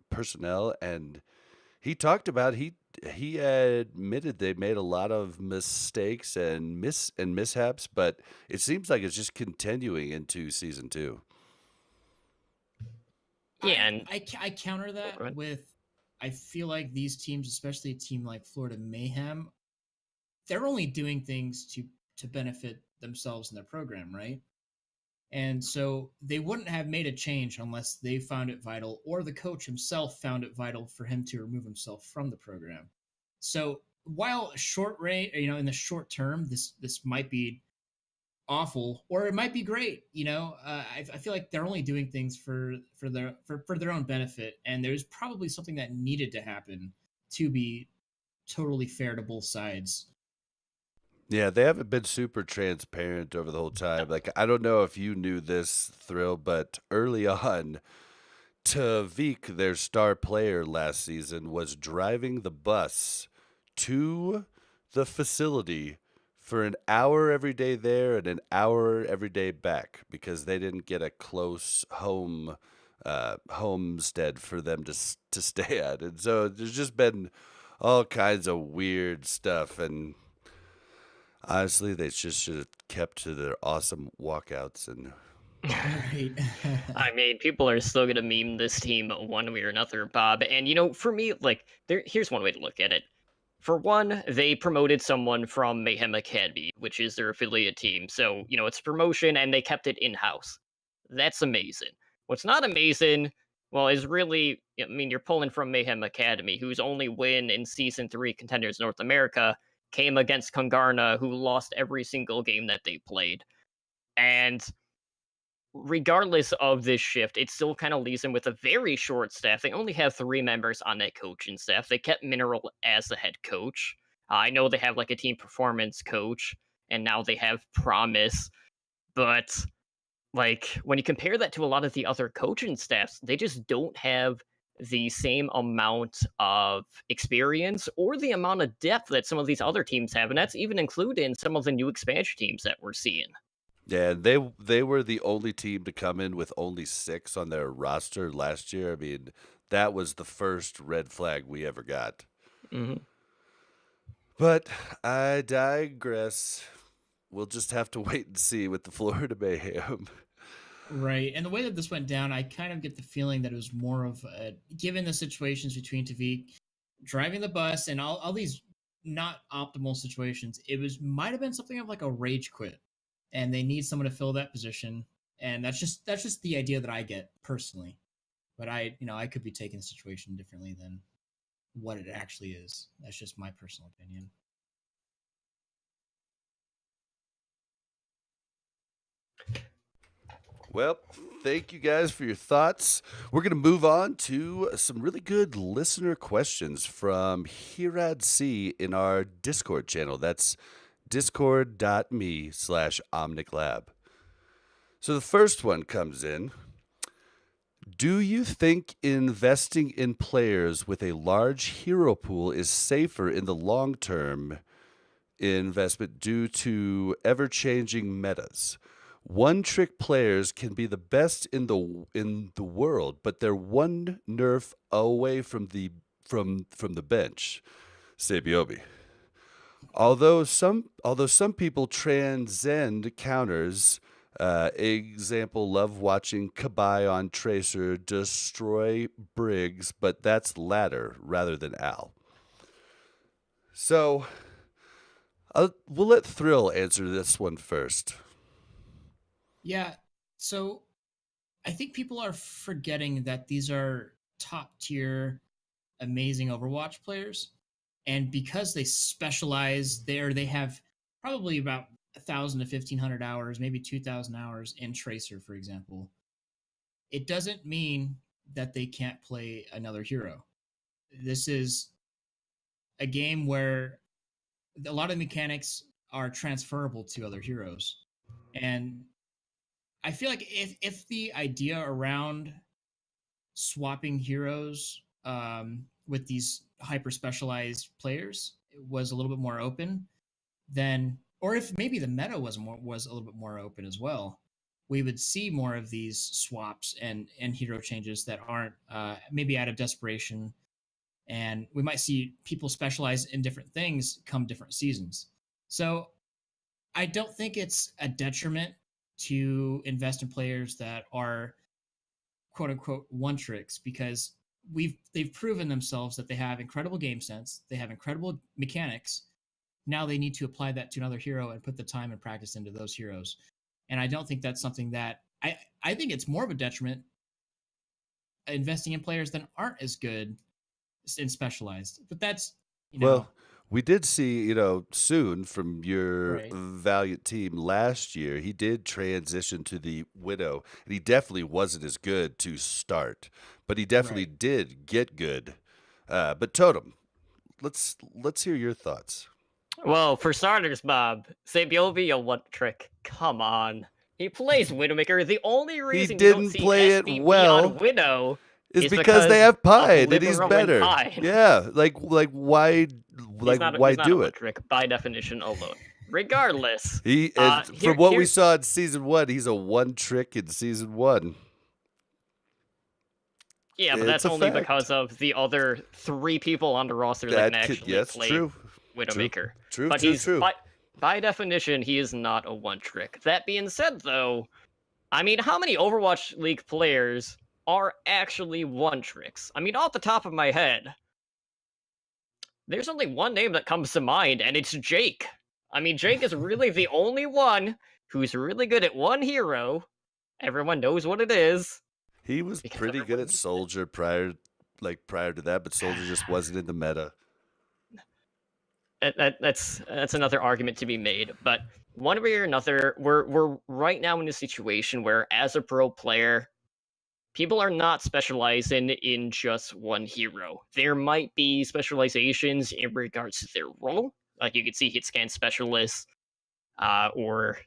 personnel, and he talked about he admitted they made a lot of mistakes and mishaps, but it seems like it's just continuing into season 2. Yeah, and I counter that go ahead. with, I feel like these teams, especially a team like Florida Mayhem, they're only doing things to benefit themselves and their program, right? And so they wouldn't have made a change unless they found it vital, or the coach himself found it vital for him to remove himself from the program. So while short range, in the short term, this might be awful, or it might be great. I feel like they're only doing things for their own benefit, and there's probably something that needed to happen to be totally fair to both sides. Yeah, they haven't been super transparent over the whole time. Like, I don't know if you knew this, Thrill, but early on, Tavik, their star player last season, was driving the bus to the facility for an hour every day there and an hour every day back because they didn't get a close homestead for them to stay at. And so there's just been all kinds of weird stuff, and honestly, they just should have kept to their awesome walkouts. And Right. I mean, people are still gonna meme this team one way or another, Bob. And for me, like, here's one way to look at it. For one, they promoted someone from Mayhem Academy, which is their affiliate team. So, it's a promotion and they kept it in-house. That's amazing. What's not amazing, well, is really, I mean, you're pulling from Mayhem Academy, whose only win in Season 3 Contenders North America came against Kongarna, who lost every single game that they played. And regardless of this shift, it still kind of leaves them with a very short staff. They only have 3 members on that coaching staff. They kept Mineral as the head coach. I know they have like a team performance coach, and now they have Promise. But like when you compare that to a lot of the other coaching staffs, they just don't have the same amount of experience or the amount of depth that some of these other teams have, and that's even including some of the new expansion teams that we're seeing. yeah, they were the only team to come in with only 6 on their roster last year. I mean, that was the first red flag we ever got. Mm-hmm. But I digress. We'll just have to wait and see with the Florida Mayhem. Right. And the way that this went down, I kind of get the feeling that it was more of given the situations between Tavik driving the bus and all these not optimal situations, might have been something of like a rage quit. And they need someone to fill that position. And that's just the idea that I get personally. But I could be taking the situation differently than what it actually is. That's just my personal opinion. Well, thank you guys for your thoughts. We're going to move on to some really good listener questions from Hirad C in our Discord channel. That's discord.me/OmnicLab. So the first one comes in. Do you think investing in players with a large hero pool is safer in the long term investment due to ever-changing metas? One-trick players can be the best in the world, but they're one nerf away from from the bench, Sabiobi. Although some people transcend counters, example, love watching Kabai on Tracer destroy Briggs, but that's ladder rather than Al. So we'll let Thrill answer this one first. Yeah. So I think people are forgetting that these are top tier, amazing Overwatch players. And because they specialize there, they have probably about 1,000 to 1,500 hours, maybe 2,000 hours in Tracer, for example. It doesn't mean that they can't play another hero. This is a game where a lot of mechanics are transferable to other heroes. And I feel like if the idea around swapping heroes with these hyper specialized players was a little bit more open, then, or if maybe the meta was a little bit more open as well, we would see more of these swaps and hero changes that aren't maybe out of desperation, and we might see people specialize in different things come different seasons. So I don't think it's a detriment to invest in players that are quote unquote one tricks, because they've proven themselves that they have incredible game sense, they have incredible mechanics. Now they need to apply that to another hero and put the time and practice into those heroes. And I don't think that's something that I think it's more of a detriment investing in players that aren't as good and specialized. But that's Well, we did see, Soon from your Right. Valiant team last year, he did transition to the Widow, and he definitely wasn't as good to start, but he definitely Right. did get good. But Totem, let's hear your thoughts. Well, for starters, Bob, Sabiobi a one trick. Come on. He plays Widowmaker. The only reason you don't didn't see play it SVP well. on Widow It's is because they have of Pine and he's Libero and better. Pine. Yeah, like why He's not why a do one it? trick by definition alone. Regardless, He from what we saw in season 1, he's a one trick in season 1. yeah, but It's that's a only fact. because of the other 3 people on the roster that can actually play true. Widowmaker. True, But true, he's true. by definition, he is not a one trick. That being said, though, I mean, how many Overwatch League players are actually one tricks? I mean, off the top of my head, there's only one name that comes to mind, and it's Jake. I mean, Jake is really the only one who's really good at one hero. Everyone knows what it is. He was Because pretty good everyone at uses it. Soldier prior to that, but Soldier just wasn't in the meta. That's another argument to be made. But one way or another, we're right now in a situation where, as a pro player, people are not specializing in just one hero. There might be specializations in regards to their role, like you could see hit scan specialists, or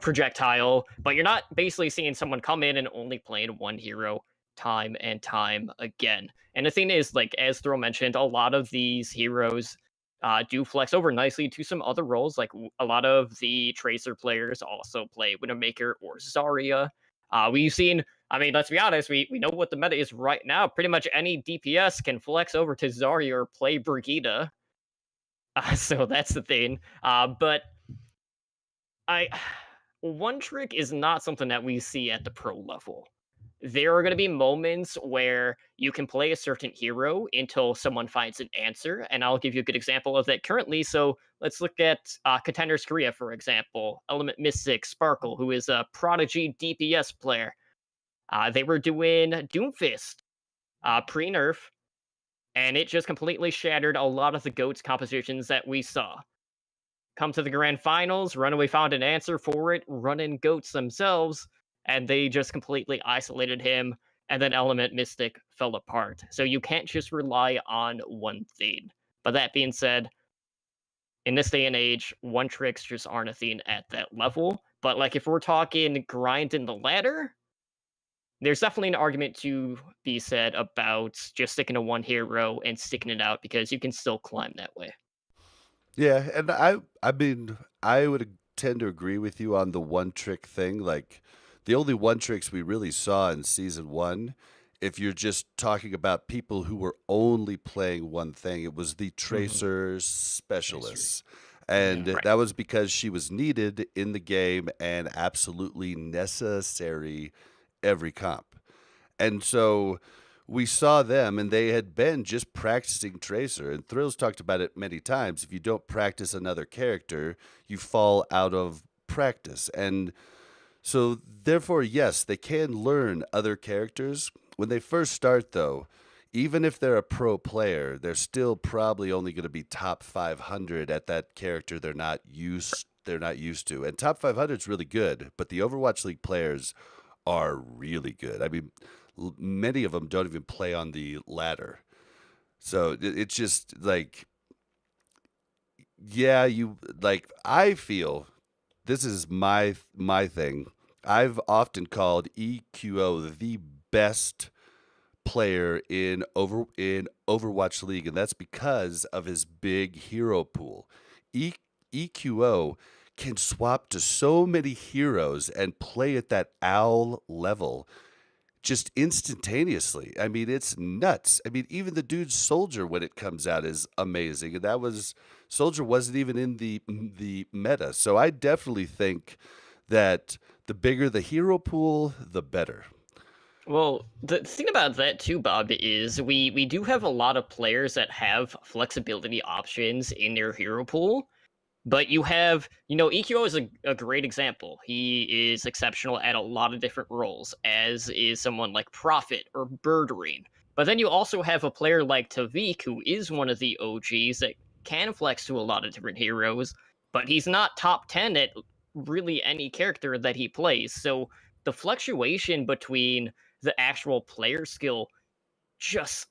projectile, but you're not basically seeing someone come in and only playing one hero time and time again. And the thing is, like as Throw mentioned, a lot of these heroes do flex over nicely to some other roles. Like a lot of the Tracer players also play Widowmaker or Zarya. We've seen, I mean, let's be honest, we know what the meta is right now. Pretty much any DPS can flex over to Zarya or play Brigida. So that's the thing. But I one trick is not something that we see at the pro level. There are going to be moments where you can play a certain hero until someone finds an answer, and I'll give you a good example of that currently. So let's look at Contenders Korea, for example. Element Mystic Sparkle, who is a prodigy DPS player. They were doing Doomfist pre-nerf, and it just completely shattered a lot of the GOATS compositions that we saw. Come to the grand finals, Runaway found an answer for it, running GOATs themselves, and they just completely isolated him, and then Element Mystic fell apart. So you can't just rely on one thing. But that being said, in this day and age, one tricks just aren't a thing at that level. But like if we're talking grinding the ladder, there's definitely an argument to be said about just sticking to one hero and sticking it out, because you can still climb that way. Yeah, and I mean, I would tend to agree with you on the one trick thing. Like, the only one tricks we really saw in season 1 if you're just talking about people who were only playing one thing, it was the tracer specialists. And Yeah. Right. that was because she was needed in the game and absolutely necessary every comp. And so we saw them, and they had been just practicing Tracer. And Thrills talked about it many times. If you don't practice another character, you fall out of practice. And so, therefore, yes, they can learn other characters. When they first start, though, even if they're a pro player, they're still probably only going to be top 500 at that character they're not used to. And top 500 is really good, but the Overwatch League players are really good. I mean, many of them don't even play on the ladder. So it's just like, yeah, I feel this is my thing. I've often called EQO the best player in Overwatch League, and that's because of his big hero pool. EQO can swap to so many heroes and play at that owl level just instantaneously. I mean, it's nuts. I mean, even the dude's Soldier when it comes out is amazing, and that was Soldier wasn't even in the meta. So I definitely think that the bigger the hero pool, the better. Well, the thing about that too, Bob, is we do have a lot of players that have flexibility options in their hero pool. But you have, EQO is a great example. He is exceptional at a lot of different roles, as is someone like Prophet or Birdrine. But then you also have a player like Tavik, who is one of the OGs that can flex to a lot of different heroes, but he's not top 10 at really any character that he plays. So the fluctuation between the actual player skill just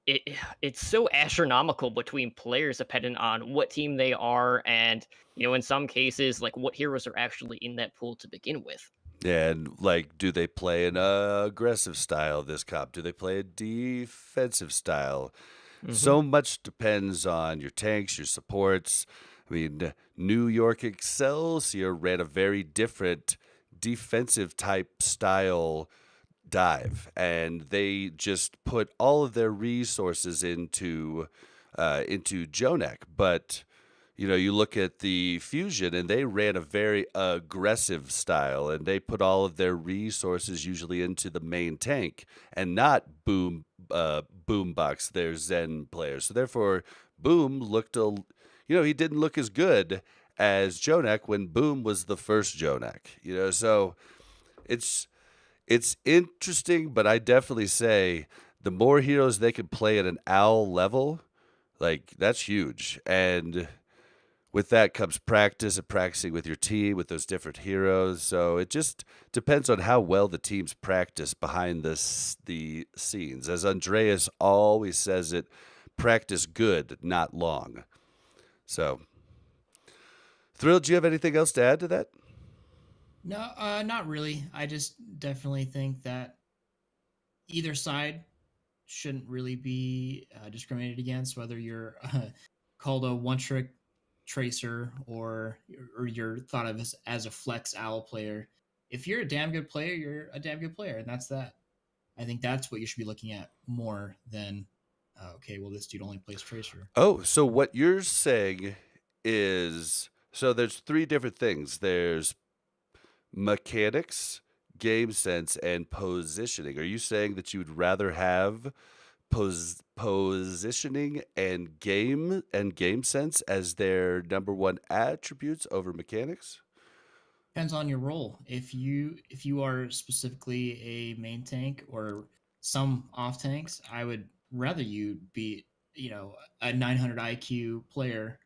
it it's so astronomical between players depending on what team they are and in some cases like what heroes are actually in that pool to begin with. And like, do they play an aggressive style this comp? Do they play a defensive style? Hmm. So much depends on your tanks, your supports. I mean, New York Excelsior ran a very different defensive type style dive, and they just put all of their resources into Jonek. But you look at the Fusion, and they ran a very aggressive style, and they put all of their resources usually into the main tank and not Boombox, their Zen players. So therefore, Boom he didn't look as good as Jonek when Boom was the first Jonek. So it's it's interesting, but I definitely say the more heroes they can play at an owl level, like that's huge. And with that comes practice and practicing with your team with those different heroes. So it just depends on how well the teams practice behind the scenes. As Andreas always says it, practice good, not long. So, Thrill, do you have anything else to add to that? No, not really. I just definitely think that either side shouldn't really be discriminated against, whether you're called a one-trick tracer or you're thought of as a flex owl player. If you're a damn good player, you're a damn good player, and that's that. I think that's what you should be looking at more than okay, well, this dude only plays tracer. Oh, so what you're saying is so there's three different things. There's mechanics, game sense, and positioning. Are you saying that you would rather have positioning and game sense as their number one attributes over mechanics? Depends on your role. If you are specifically a main tank or some off tanks, I would rather you be a 900 IQ player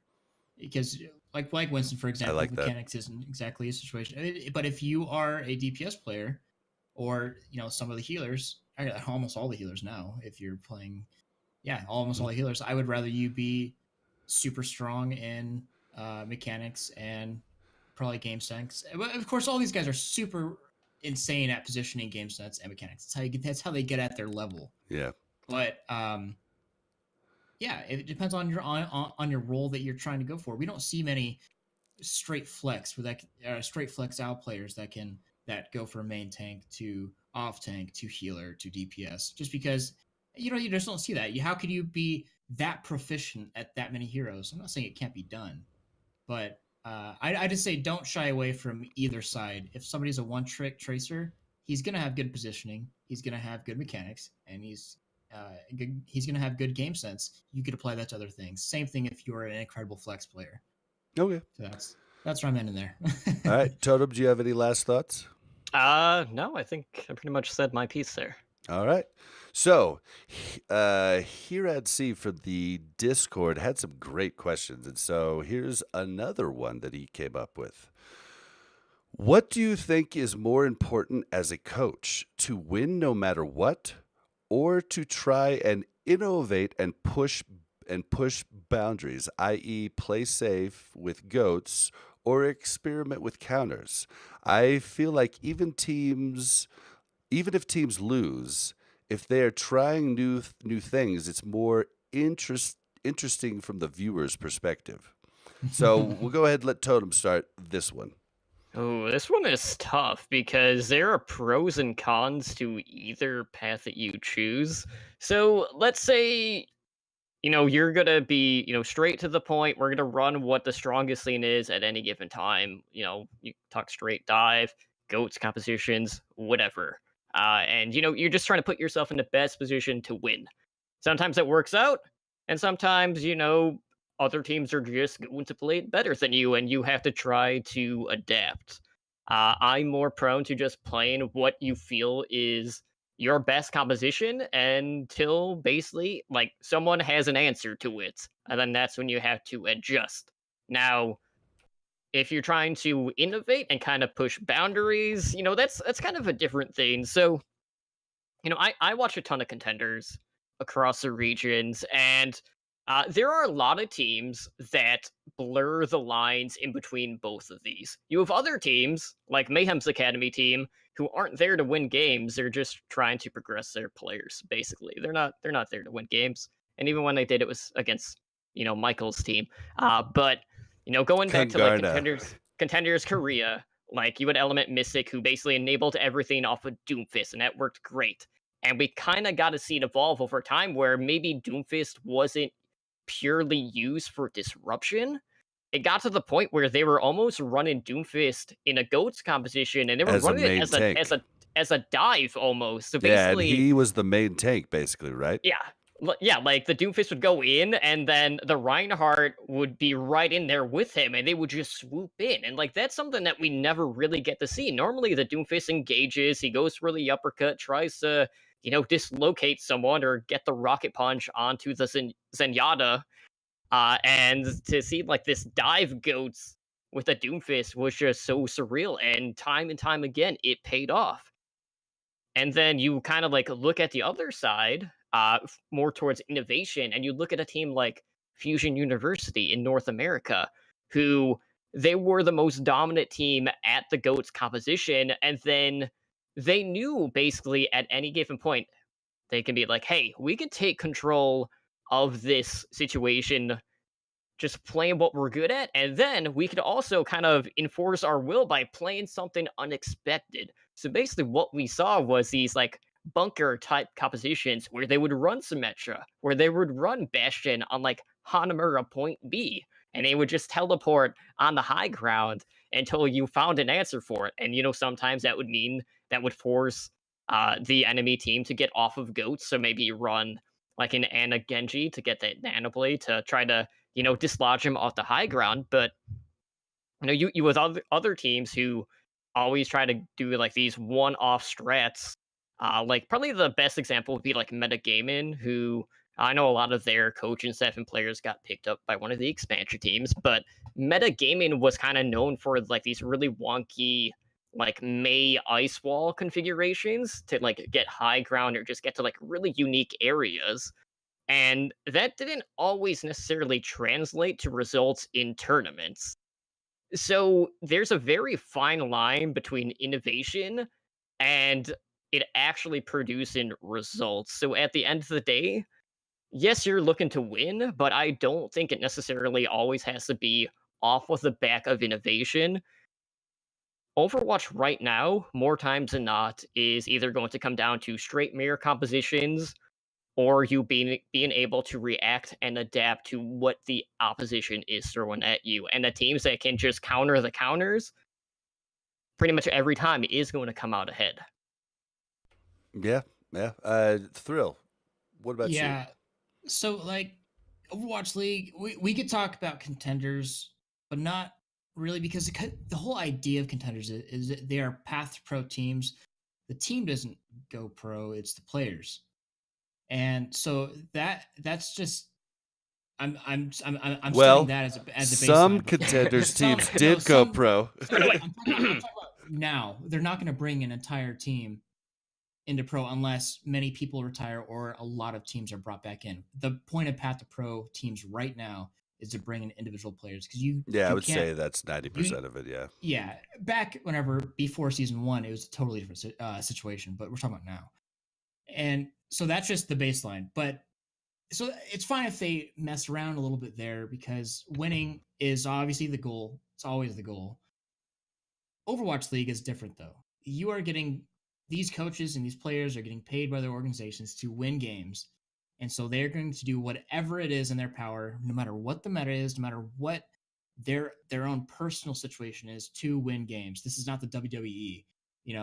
because like Winston for I example, like that. mechanics isn't exactly a situation. But if you are a DPS player or some of the healers, almost all the healers now, if you're playing, yeah, almost all the healers, I would rather you be super strong in mechanics and probably game sense. But of course, all these guys are super insane at positioning, game sense, and mechanics. That's how they get at their level. Yeah. But yeah, it depends on your role that you're trying to go for. We don't see many straight flex with that straight flex out players that go for a main tank to off tank to healer to DPS, just because you just don't see that. How could you be that proficient at that many heroes? I'm not saying it can't be done, but I just say don't shy away from either side. If somebody's a one trick tracer, he's gonna have good positioning, he's gonna have good mechanics, and he's gonna have good game sense. You could apply that to other things. Same thing if you're an incredible flex player. Okay. So that's where I'm in there. All right, Totem, do you have any last thoughts? No, I think I pretty much said my piece there. All right. So, here at C for the Discord had some great questions. And so here's another one that he came up with. What do you think is more important as a coach, to win no matter what, or to try and innovate and push boundaries, i.e., play safe with goats or experiment with counters? I feel like even if teams lose, if they are trying new things, it's more interesting from the viewer's perspective. So we'll go ahead and let Totem start this one. Oh, this one is tough because there are pros and cons to either path that you choose. So let's say, you're going to be, straight to the point. We're going to run what the strongest lane is at any given time. You talk straight dive, goats, compositions, whatever. And, you're just trying to put yourself in the best position to win. Sometimes it works out, and sometimes, other teams are just going to play it better than you, and you have to try to adapt. I'm more prone to just playing what you feel is your best composition until basically like someone has an answer to it, and then that's when you have to adjust. Now, if you're trying to innovate and kind of push boundaries, that's kind of a different thing. So, I watch a ton of contenders across the regions, and there are a lot of teams that blur the lines in between both of these. You have other teams, like Mayhem's Academy team, who aren't there to win games. They're just trying to progress their players, basically. They're not there to win games. And even when they did, it was against, Michael's team. But, going back to like contenders Korea, like you had Element Mystic, who basically enabled everything off of Doomfist, and that worked great. And we kind of got to see it evolve over time where maybe Doomfist wasn't purely used for disruption. It got to the point where they were almost running Doomfist in a goats composition, and they were running it as a dive almost. So basically, yeah, and he was the main tank, basically, right? Yeah, like the Doomfist would go in, and then the Reinhardt would be right in there with him, and they would just swoop in. And like that's something that we never really get to see. Normally, the Doomfist engages, he goes for the uppercut, tries to dislocate someone or get the rocket punch onto the Zenyatta. And to see like this dive goats with a Doomfist was just so surreal, and time again, it paid off. And then you kind of like look at the other side, more towards innovation, and you look at a team like Fusion University in North America, who they were the most dominant team at the GOATS composition, and then they knew basically at any given point they can be like, hey, we can take control of this situation, just playing what we're good at, and then we could also kind of enforce our will by playing something unexpected. So basically what we saw was these like bunker type compositions where they would run Symmetra, where they would run Bastion on like Hanamura point B, and they would just teleport on the high ground until you found an answer for it. And sometimes that would mean that would force the enemy team to get off of goats, so maybe run like an Ana Genji to get that nanoblade to try to dislodge him off the high ground. But you with other teams who always try to do like these one-off strats. Like probably the best example would be like Metagaming, who I know a lot of their coach and staff and players got picked up by one of the expansion teams. But Metagaming was kind of known for like these really wonky like May ice wall configurations to like get high ground or just get to like really unique areas. And that didn't always necessarily translate to results in tournaments. So there's a very fine line between innovation and it actually producing results. So at the end of the day, yes, you're looking to win, but I don't think it necessarily always has to be off of the back of innovation. Overwatch right now, more times than not, is either going to come down to straight mirror compositions or you being able to react and adapt to what the opposition is throwing at you. And the teams that can just counter the counters pretty much every time is going to come out ahead. Yeah, yeah. Thrill. What about you? Yeah. So like Overwatch League, we could talk about contenders, but not really because the whole idea of contenders is that they are path to pro teams. The team doesn't go pro; it's the players, and so that's just I'm setting Well, that as a some baseline. contenders Some teams no did go some pro. I'm talking about now. They're not going to bring an entire team into pro unless many people retire or a lot of teams are brought back in. The point of path to pro teams right now is to bring in individual players because Yeah, I you would can't say that's 90% of it. Yeah. yeah, back whenever before season 1 it was a totally different situation, but we're talking about now. And so that's just the baseline. But so it's fine if they mess around a little bit there because winning is obviously the goal. It's always the goal. Overwatch League is different though. You are getting these coaches and these players are getting paid by their organizations to win games. And so they're going to do whatever it is in their power, no matter what the meta is, no matter what their own personal situation is to win games. This is not the WWE,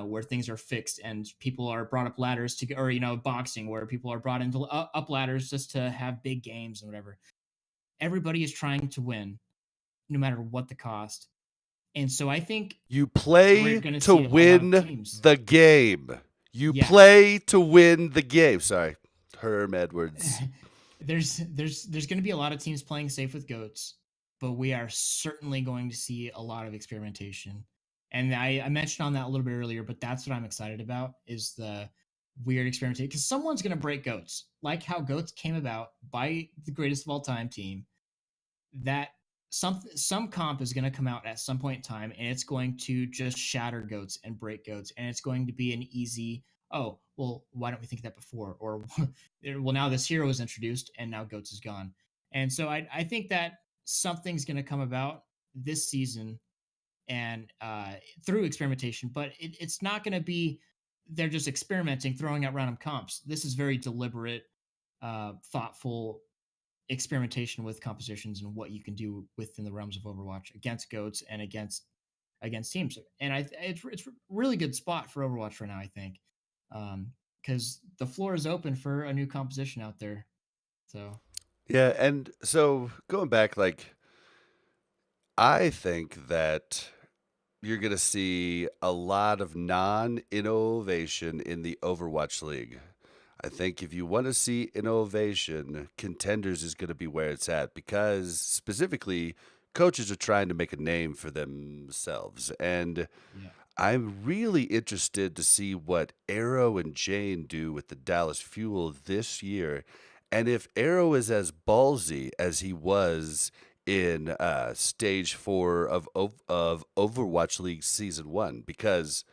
where things are fixed and people are brought up ladders to or boxing where people are brought into up ladders just to have big games and whatever. Everybody is trying to win no matter what the cost. And so I think You we're play going to to see a lot of win teams. the game. You Yes. play to win the game. Sorry, Herm Edwards. There's going to be a lot of teams playing safe with goats, but we are certainly going to see a lot of experimentation. And I mentioned on that a little bit earlier, but that's what I'm excited about is the weird experimentation because someone's going to break goats, like how goats came about by the greatest of all time team. That some comp is going to come out at some point in time and it's going to just shatter goats and break goats and it's going to be an easy well why don't we think of that before or well now this hero is introduced and now goats is gone. And so I think that something's going to come about this season and through experimentation, but it's not going to be they're just experimenting throwing out random comps. This is very deliberate, thoughtful experimentation with compositions and what you can do within the realms of Overwatch against goats and against teams. And it's a really good spot for Overwatch right now, I think, because the floor is open for a new composition out there. So Yeah, and so going back, like, I think that you're going to see a lot of non-innovation in the Overwatch League. I think if you want to see innovation, Contenders is going to be where it's at because specifically coaches are trying to make a name for themselves. And yeah, I'm really interested to see what Arrow and Jayne do with the Dallas Fuel this year. And if Arrow is as ballsy as he was in stage 4 of Overwatch League season 1, because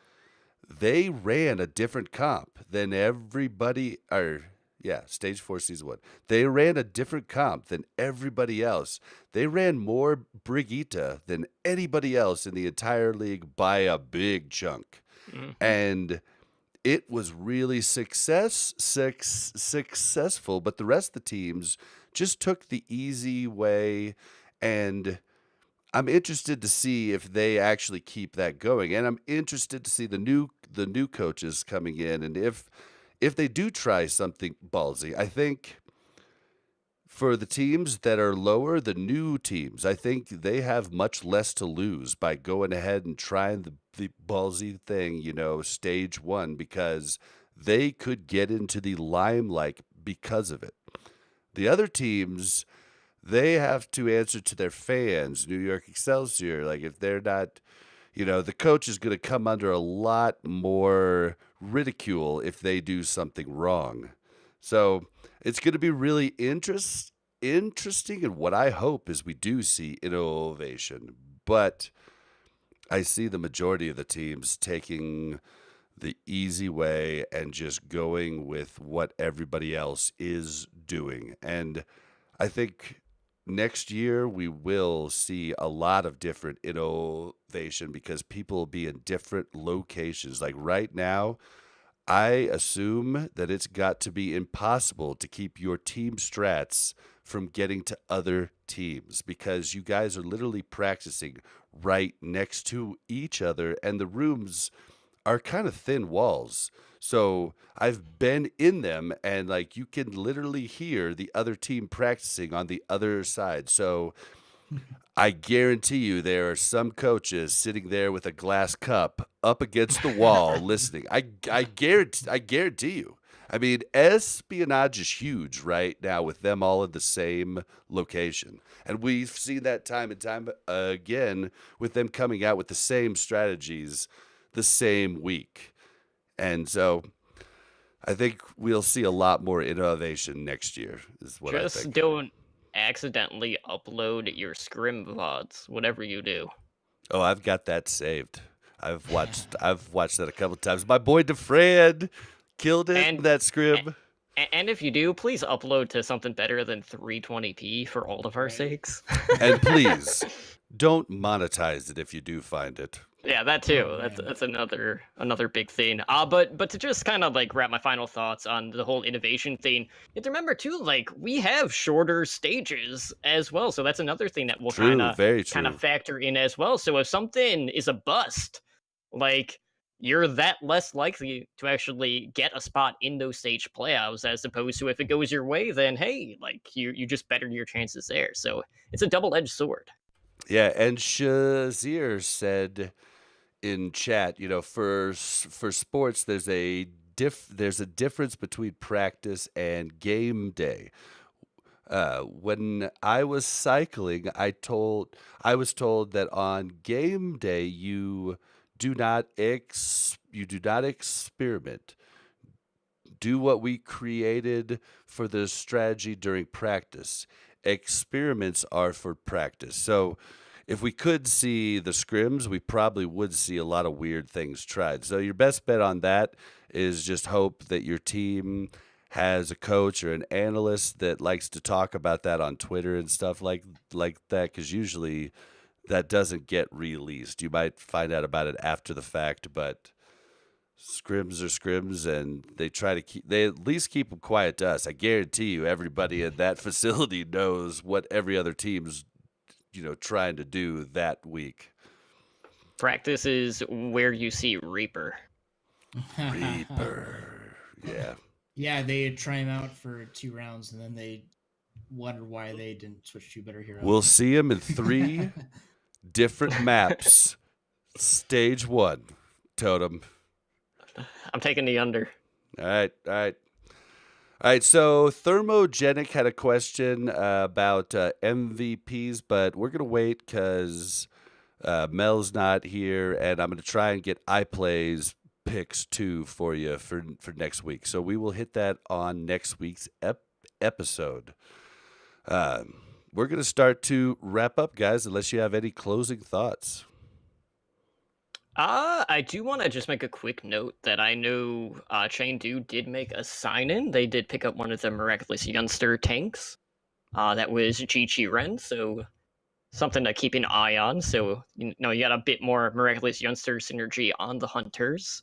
they ran a different comp than everybody, or yeah, stage 4 season 1. They ran a different comp than everybody else. They ran more Brigitte than anybody else in the entire league by a big chunk. Mhm. And it was really successful, but the rest of the teams just took the easy way, and I'm interested to see if they actually keep that going, and I'm interested to see the new coaches coming in, and if they do try something ballsy. I think for the teams that are lower, the new teams, I think they have much less to lose by going ahead and trying the ballsy thing, stage 1, because they could get into the limelight because of it. The other teams, they have to answer to their fans. New York Excelsior, like if they're not, the coach is going to come under a lot more ridicule if they do something wrong. So it's going to be really interesting. And what I hope is we do see innovation. But I see the majority of the teams taking the easy way and just going with what everybody else is doing. And I think next year we will see a lot of different innovation because people will be in different locations. Like right now, I assume that it's got to be impossible to keep your team strats from getting to other teams because you guys are literally practicing right next to each other and the rooms are kind of thin walls. So I've been in them and like you can literally hear the other team practicing on the other side. So I guarantee you there are some coaches sitting there with a glass cup up against the wall listening. I guarantee you. I mean, espionage is huge right now with them all in the same location. And we've seen that time and time again with them coming out with the same strategies the same week. And so I think we'll see a lot more innovation next year, is what I Just think. don't accidentally upload your scrim VODs, whatever you do. Oh, I've got that saved. I've watched that a couple times. My boy DeFran killed it in And that scrib. and if you do, please upload to something better than 320p for all of our Right. sakes. And please don't monetize it if you do find it. Yeah, that too. Oh, man. That's another big thing. But to just kind of like wrap my final thoughts on the whole innovation thing, you have to remember too, like we have shorter stages as well, so that's another thing that will True, very kind true. of factor in as well. So if something is a bust, like you're that less likely to actually get a spot in those stage playoffs as opposed to if it goes your way, then hey, like you just better your chances there. So it's a double-edged sword. Yeah, and Shazir said in chat, for sports, there's a difference between practice and game day. When I was cycling, I was told that on game day you do not experiment. Do what we created for the strategy during practice. Experiments are for practice. So if we could see the scrims, we probably would see a lot of weird things tried. So your best bet on that is just hope that your team has a coach or an analyst that likes to talk about that on Twitter and stuff like that, because usually that doesn't get released. You might find out about it after the fact, but scrims are scrims, and they at least keep them quiet to us. I guarantee you, everybody in that facility knows what every other team's trying to do that week. Practice is where you see Reaper. Reaper, yeah. Yeah, they try him out for 2 rounds and then they wonder why they didn't switch to a better hero. We'll see him in 3 different maps. Stage 1, Totem. I'm taking the under. All right. So Thermogenic had a question about MVPs, but we're gonna wait because Mel's not here, and I'm gonna try and get iPlay's picks too for you for next week. So we will hit that on next week's episode. We're gonna start to wrap up, guys. Unless you have any closing thoughts. I do want to just make a quick note that I know Chengdu did make a sign-in. They did pick up one of the Miraculous Youngster tanks. That was Chi Ren, so something to keep an eye on. So, you got a bit more Miraculous Youngster synergy on the Hunters.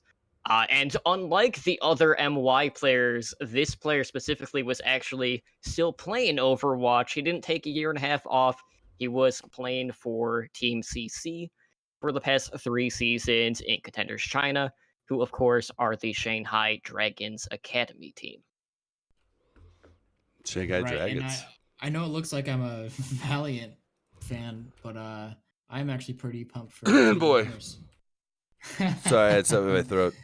And unlike the other MY players, this player specifically was actually still playing Overwatch. He didn't take a year and a half off. He was playing for Team CC for the past 3 seasons in Contenders China, who, of course, are the Shanghai Dragons Academy team. Shanghai Dragons. And I know it looks like I'm a Valiant fan, but I'm actually pretty pumped for Boy. Sorry, I had something in my throat.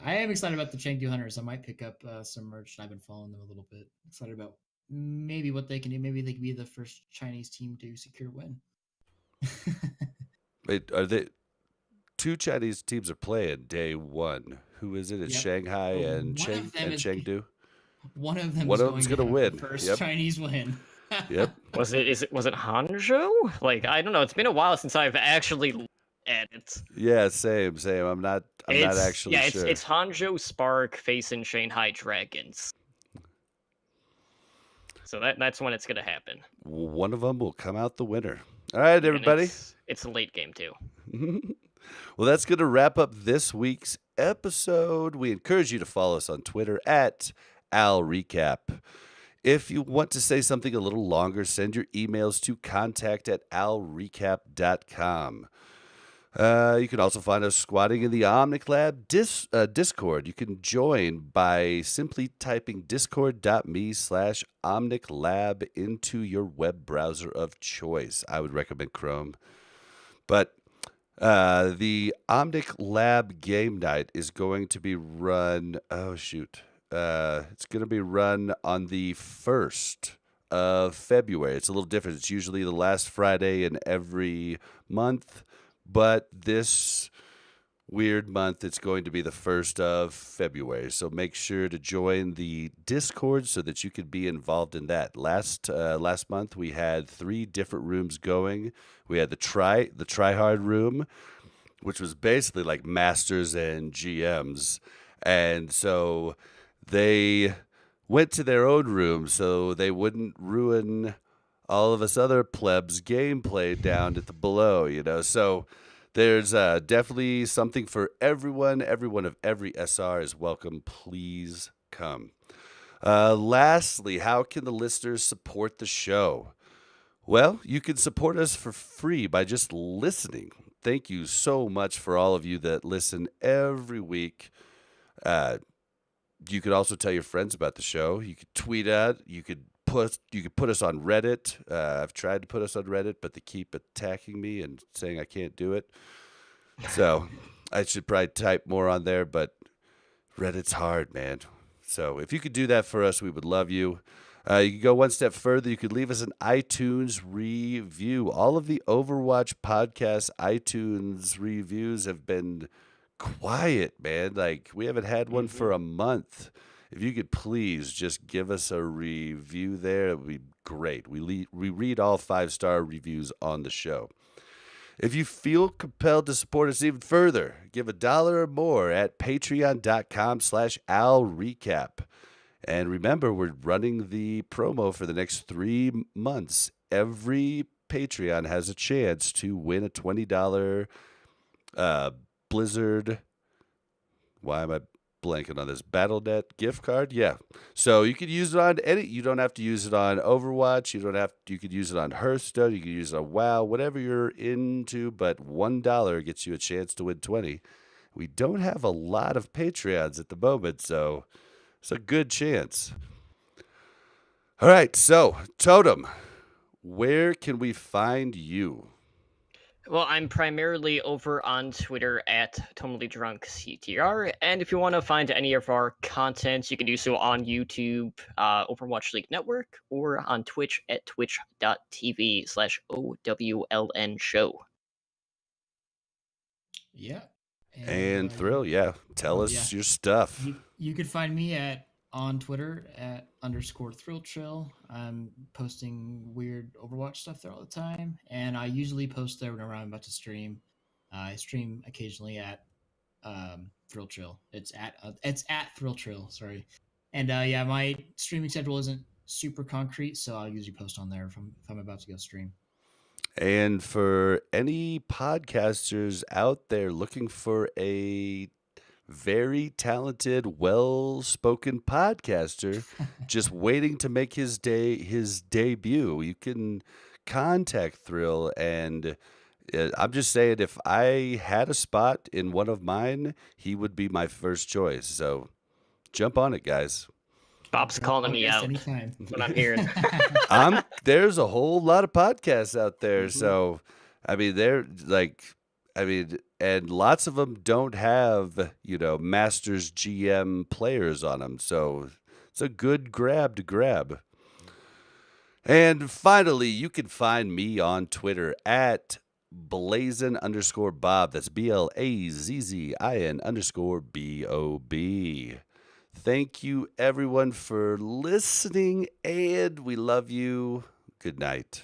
I am excited about the Chengdu Hunters. I might pick up some merch. I've been following them a little bit. Excited about maybe what they can do. Maybe they can be the first Chinese team to secure a win. Wait, are they 2 Chinese teams are playing day 1? Who is it? It's Yep. Shanghai and Chengdu. One of them One is of them's going to gonna win. have the first Yep. Chinese win. Yep. Was it Hangzhou? Like, I don't know. It's been a while since I've actually looked at it. Yeah, same. I'm not actually sure. It's Hangzhou Spark facing Shanghai Dragons. So that's when it's going to happen. One of them will come out the winner. All right, And everybody. It's a late game, too. Well, that's going to wrap up this week's episode. We encourage you to follow us on Twitter at AlRecap. If you want to say something a little longer, send your emails to contact@alrecap.com. You can also find us squatting in the Omnic Lab Discord. You can join by simply typing discord.me/OmnicLab into your web browser of choice. I would recommend Chrome. But the Omnic Lab game night is going to be run. Oh, shoot. It's going to be run on the 1st of February. It's a little different. It's usually the last Friday in every month. But this weird month, it's going to be the 1st of February. So make sure to join the Discord so that you can be involved in that. Last month, we had 3 different rooms going. We had the try hard room, which was basically like masters and GMs. And so they went to their own room so they wouldn't ruin all of us other plebs gameplay down at the below, So there's definitely something for everyone. Everyone of every SR is welcome. Please come. Lastly, how can the listeners support the show? Well, you can support us for free by just listening. Thank you so much for all of you that listen every week. You could also tell your friends about the show. You could tweet at. You could put us on Reddit. I've tried to put us on Reddit, but they keep attacking me and saying I can't do it. So I should probably type more on there, but Reddit's hard, man. So if you could do that for us, we would love you. You could go one step further. You could leave us an iTunes review. All of the Overwatch podcast iTunes reviews have been quiet, man. Like, we haven't had one for a month. If you could please just give us a review there, it would be great. We read all 5-star reviews on the show. If you feel compelled to support us even further, give $1 or more at patreon.com/AlRecap. And remember, we're running the promo for the next 3 months. Every Patreon has a chance to win a $20 Blizzard. Why am I blanking on this? BattleNet gift card? Yeah. So you could use it on any. You don't have to use it on Overwatch. You could use it on Hearthstone. You could use it on WoW. Whatever you're into. But $1 gets you a chance to win 20. We don't have a lot of Patreons at the moment, so it's a good chance. All right. So Totem, where can we find you? Well, I'm primarily over on Twitter at TotallyDrunkCTR, and if you want to find any of our content, you can do so on YouTube, Overwatch League Network, or on Twitch at twitch.tv/OWLN show. Yeah. And Thrill, yeah. Tell us your stuff. You could find me on Twitter at _ThrillChill. I'm posting weird Overwatch stuff there all the time, and I usually post there whenever I'm about to stream. I stream occasionally at ThrillChill. It's at ThrillChill. Sorry, and my streaming schedule isn't super concrete, so I'll usually post on there if I'm about to go stream. And for any podcasters out there looking for a very talented, well-spoken podcaster just waiting to make his debut, you can contact Thrill. And I'm just saying, if I had a spot in one of mine, he would be my first choice. So jump on it, guys. Bob's calling me out. Anytime. That's what I'm hearing. There's a whole lot of podcasts out there. So, I mean, and lots of them don't have, Masters GM players on them. So it's a good grab to grab. And finally, you can find me on Twitter at Blazzin_Bob. That's BLAZZIN_BOB. Thank you, everyone, for listening, and we love you. Good night.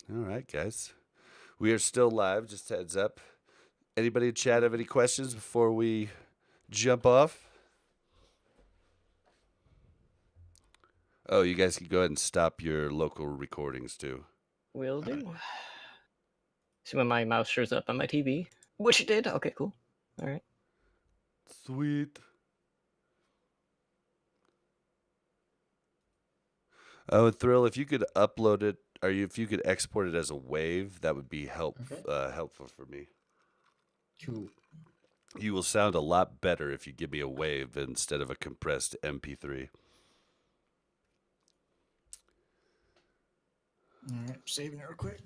All right, guys. We are still live, just heads up. Anybody in chat have any questions before we jump off? Oh, you guys can go ahead and stop your local recordings too. Will do. See when my mouse shows up on my TV, which it did. Okay, cool. All right. Sweet. Oh, and Thrill, if you could upload it, if you could export it as a wave, that would be helpful for me. Cool. You will sound a lot better if you give me a wave instead of a compressed MP3. All right, saving it real quick.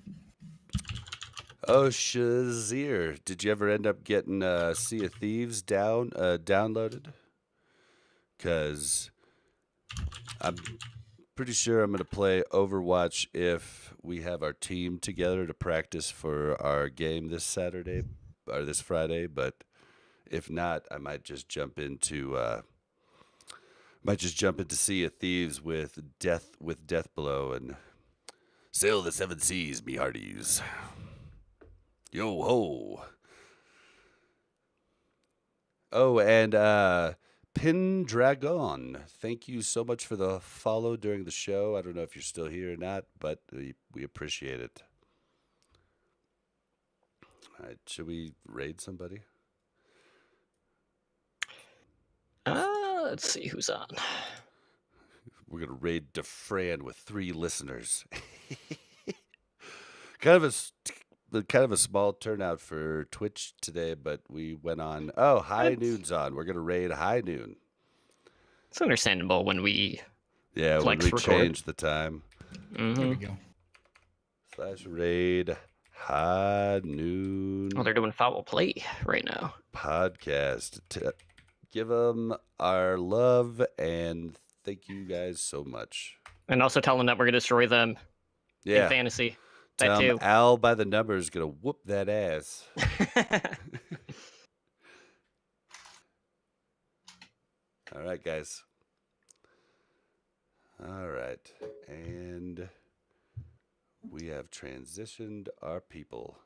Oh, Shazir, did you ever end up getting Sea of Thieves downloaded? Because I'm pretty sure I'm going to play Overwatch if we have our team together to practice for our game this Saturday or this Friday. But if not, I might just jump into Sea of Thieves with Death Below and sail the seven seas, me hearties. Yo ho. Oh, and Pendragon, thank you so much for the follow during the show. I don't know if you're still here or not, but we appreciate it. All right, should we raid somebody? Let's see who's on. We're gonna raid DeFran with 3 listeners. kind of a small turnout for Twitch today, but we went on. Oh, High Noon's on. We're gonna raid High Noon. It's understandable when we when we record. change the time. There we go. /raid High Noon. Oh, they're doing foul play right now. Podcast. Give them our love and thank you guys so much. And also tell them that we're going to destroy them in fantasy. Tell them Al by the numbers is going to whoop that ass. All right, guys. All right. And we have transitioned our people.